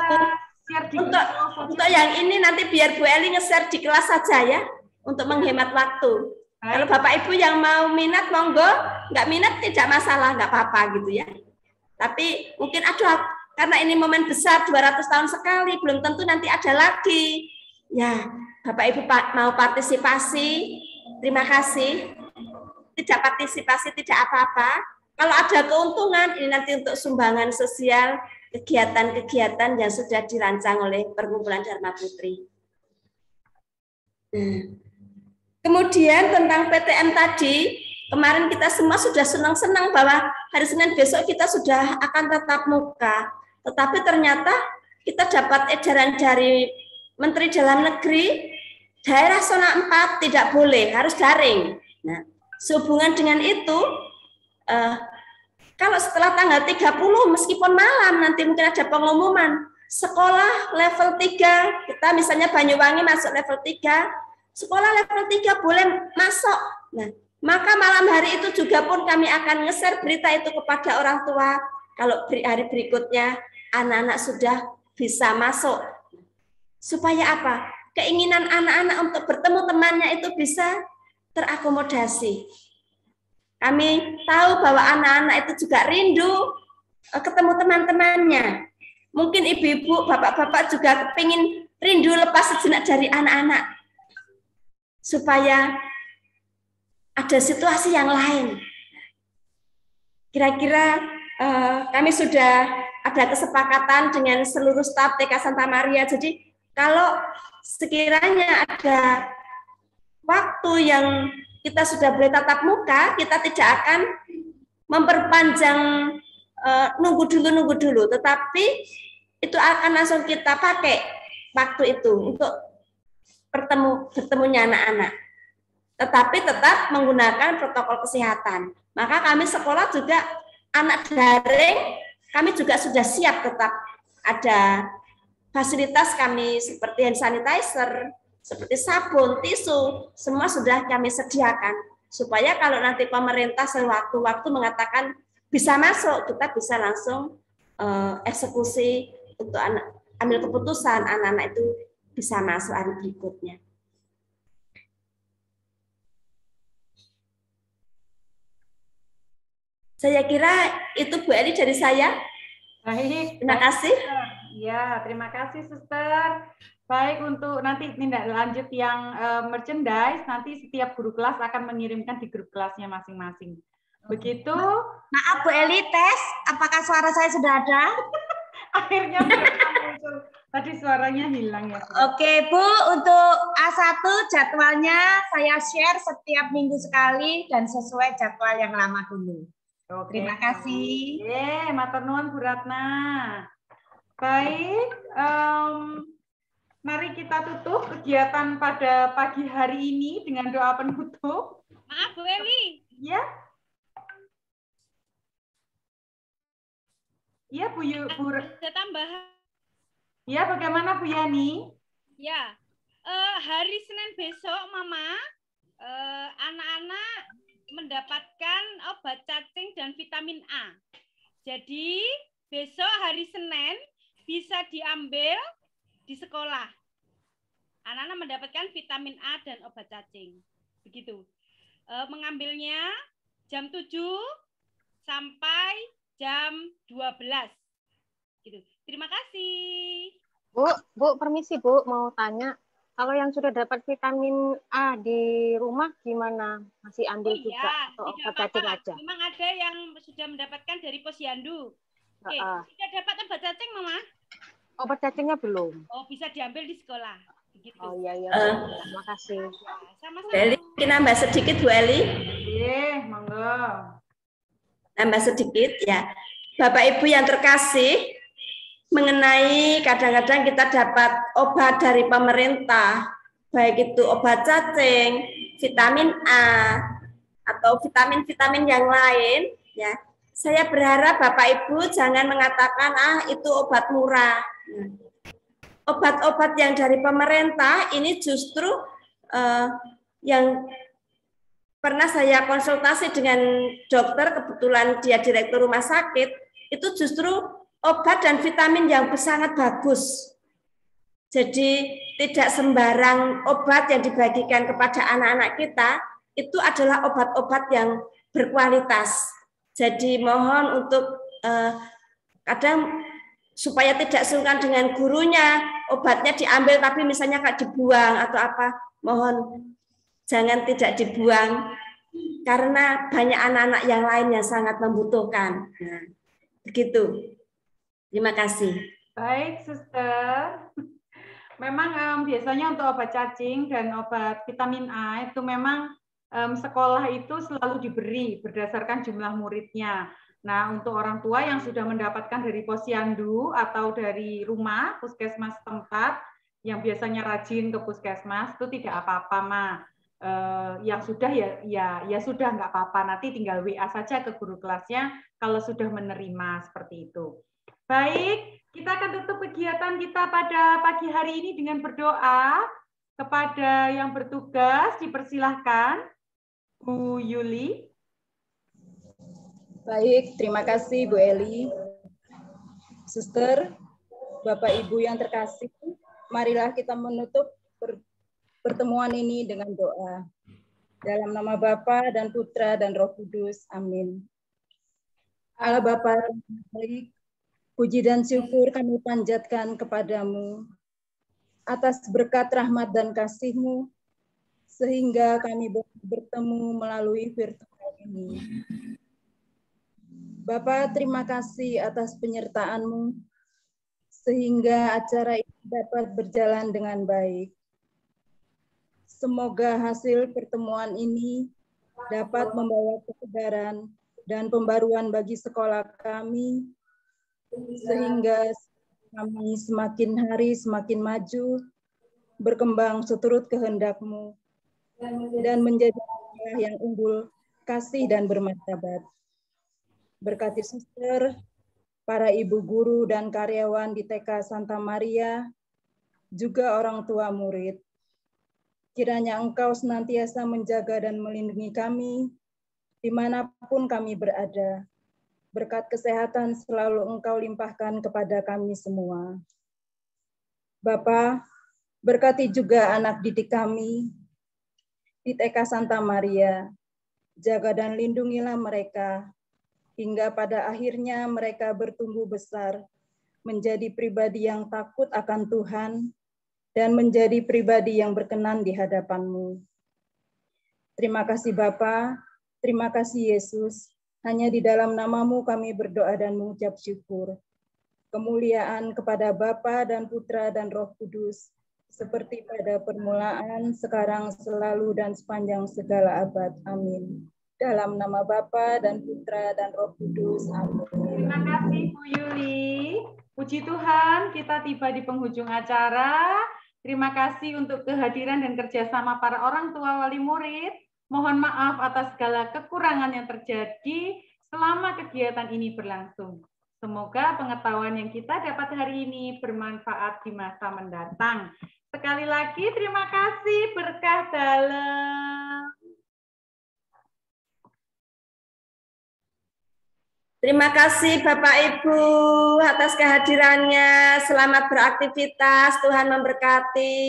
untuk yang ini nanti biar Bu Eli nge-share di kelas saja ya, untuk menghemat waktu. Kalau Bapak Ibu yang mau minat monggo, nggak minat tidak masalah, nggak apa-apa gitu ya. Tapi mungkin ada, karena ini momen besar 200 tahun sekali, belum tentu nanti ada lagi. Ya, Bapak Ibu mau partisipasi, terima kasih. Tidak partisipasi tidak apa-apa. Kalau ada keuntungan, ini nanti untuk sumbangan sosial, kegiatan-kegiatan yang sudah dirancang oleh Perkumpulan Dharma Putri. Kemudian tentang PTM tadi, kemarin kita semua sudah senang-senang bahwa hari Senin besok kita sudah akan tatap muka. Tetapi ternyata kita dapat edaran dari Menteri Dalam Negeri, daerah zona 4 tidak boleh, harus daring. Nah, sehubungan dengan itu, kalau setelah tanggal 30, meskipun malam, nanti mungkin ada pengumuman, sekolah level 3, kita misalnya Banyuwangi masuk level 3, sekolah level 3 boleh masuk. Nah, maka malam hari itu juga pun kami akan nge-share berita itu kepada orang tua. Kalau hari berikutnya anak-anak sudah bisa masuk. Supaya apa? Keinginan anak-anak untuk bertemu temannya itu bisa terakomodasi. Kami tahu bahwa anak-anak itu juga rindu ketemu teman-temannya. Mungkin ibu-ibu, bapak-bapak juga kepingin rindu lepas sejenak dari anak-anak. Supaya ada situasi yang lain. Kira-kira kami sudah ada kesepakatan dengan seluruh staf TK Santa Maria. Jadi kalau sekiranya ada waktu yang kita sudah boleh tatap muka, kita tidak akan memperpanjang nunggu dulu, tetapi itu akan langsung kita pakai waktu itu untuk bertemunya anak-anak. Tetapi tetap menggunakan protokol kesehatan. Maka kami sekolah juga anak daring, kami juga sudah siap tetap ada fasilitas kami seperti hand sanitizer, seperti sabun, tisu, semua sudah kami sediakan. Supaya kalau nanti pemerintah sewaktu-waktu mengatakan bisa masuk, kita bisa langsung eksekusi untuk ambil keputusan anak-anak itu bisa masuk hari berikutnya. Saya kira itu Bu Eli dari saya. Baik. Terima kasih. Ya, terima kasih Suster. Baik, untuk nanti tindak lanjut yang merchandise, nanti setiap guru kelas akan mengirimkan di grup kelasnya masing-masing. Begitu. Maaf Bu Eli, tes. Apakah suara saya sudah ada? Akhirnya muncul. Tadi suaranya hilang ya. Oke Bu, untuk A1 jadwalnya saya share setiap minggu sekali dan sesuai jadwal yang lama dulu. Oke. Terima kasih. Matur nuwun Bu Ratna. Baik, mari kita tutup kegiatan pada pagi hari ini dengan doa penutup. Maaf Bu Eli. Ya. Iya Bu Ada tambahan. Ya, bagaimana Bu Yani? Ya, hari Senin besok Mama, anak-anak mendapatkan obat cacing dan vitamin A. Jadi besok hari Senin bisa diambil di sekolah. Anak-anak mendapatkan vitamin A dan obat cacing. Begitu. Mengambilnya jam 7 sampai jam 12. Gitu. Terima kasih. Bu, permisi Bu, mau tanya. Kalau yang sudah dapat vitamin A di rumah gimana? Masih ambil juga atau obat cacing aja? Memang ada yang sudah mendapatkan dari Posyandu. Oke, sudah dapat obat cacing, Mama? Obat cacingnya belum. Oh, bisa diambil di sekolah. Begitu. Oh iya, terima kasih. Sama-sama. Bu Eli, nambah sedikit Bu Eli. Iya, monggo. Nambah sedikit ya. Bapak Ibu yang terkasih, mengenai kadang-kadang kita dapat obat dari pemerintah, baik itu obat cacing, vitamin A, atau vitamin-vitamin yang lain, ya. Saya berharap Bapak Ibu jangan mengatakan, itu obat murah. Obat-obat yang dari pemerintah ini justru yang pernah saya konsultasi dengan dokter, kebetulan dia direktur rumah sakit, itu justru obat dan vitamin yang sangat bagus. Jadi tidak sembarang obat yang dibagikan kepada anak-anak kita itu adalah obat-obat yang berkualitas. Jadi mohon untuk kadang supaya tidak sungkan dengan gurunya, obatnya diambil tapi misalnya nggak dibuang atau apa, mohon jangan tidak dibuang karena banyak anak-anak yang lain yang sangat membutuhkan. Nah, begitu. Terima kasih. Baik, Suster. Memang biasanya untuk obat cacing dan obat vitamin A itu memang sekolah itu selalu diberi berdasarkan jumlah muridnya. Nah, untuk orang tua yang sudah mendapatkan dari posyandu atau dari rumah puskesmas tempat yang biasanya rajin ke puskesmas itu tidak apa-apa, Ma. Yang sudah ya sudah nggak apa-apa. Nanti tinggal WA saja ke guru kelasnya kalau sudah menerima seperti itu. Baik, kita akan tutup kegiatan kita pada pagi hari ini dengan berdoa. Kepada yang bertugas, dipersilahkan Bu Yuli. Baik, terima kasih Bu Eli. Suster, Bapak Ibu yang terkasih, marilah kita menutup pertemuan ini dengan doa. Dalam nama Bapa dan Putra dan Roh Kudus. Amin. Allah Bapa yang baik, Puji dan syukur kami panjatkan kepadamu atas berkat rahmat dan kasih-Mu, sehingga kami bertemu melalui virtual ini. Bapa, terima kasih atas penyertaan-Mu, sehingga acara ini dapat berjalan dengan baik. Semoga hasil pertemuan ini dapat membawa kesegaran dan pembaruan bagi sekolah kami, sehingga kami semakin hari semakin maju, berkembang seturut kehendak-Mu, dan menjadi sekolah yang unggul, kasih, dan bermartabat. Berkati suster, para ibu guru dan karyawan di TK Santa Maria, juga orang tua murid. Kiranya Engkau senantiasa menjaga dan melindungi kami, dimanapun kami berada. Berkat kesehatan selalu Engkau limpahkan kepada kami semua. Bapa, berkati juga anak didik kami di TK Santa Maria. Jaga dan lindungilah mereka, hingga pada akhirnya mereka bertumbuh besar, menjadi pribadi yang takut akan Tuhan, dan menjadi pribadi yang berkenan di hadapan-Mu. Terima kasih Bapa, terima kasih Yesus. Hanya di dalam nama-Mu kami berdoa dan mengucap syukur. Kemuliaan kepada Bapa dan Putra dan Roh Kudus, seperti pada permulaan, sekarang, selalu, dan sepanjang segala abad. Amin. Dalam nama Bapa dan Putra dan Roh Kudus. Amin. Terima kasih Bu Yuli. Puji Tuhan, kita tiba di penghujung acara. Terima kasih untuk kehadiran dan kerjasama para orang tua wali murid. Mohon maaf atas segala kekurangan yang terjadi selama kegiatan ini berlangsung. Semoga pengetahuan yang kita dapat hari ini bermanfaat di masa mendatang. Sekali lagi terima kasih, berkah dalam. Terima kasih Bapak Ibu atas kehadirannya. Selamat beraktivitas, Tuhan memberkati.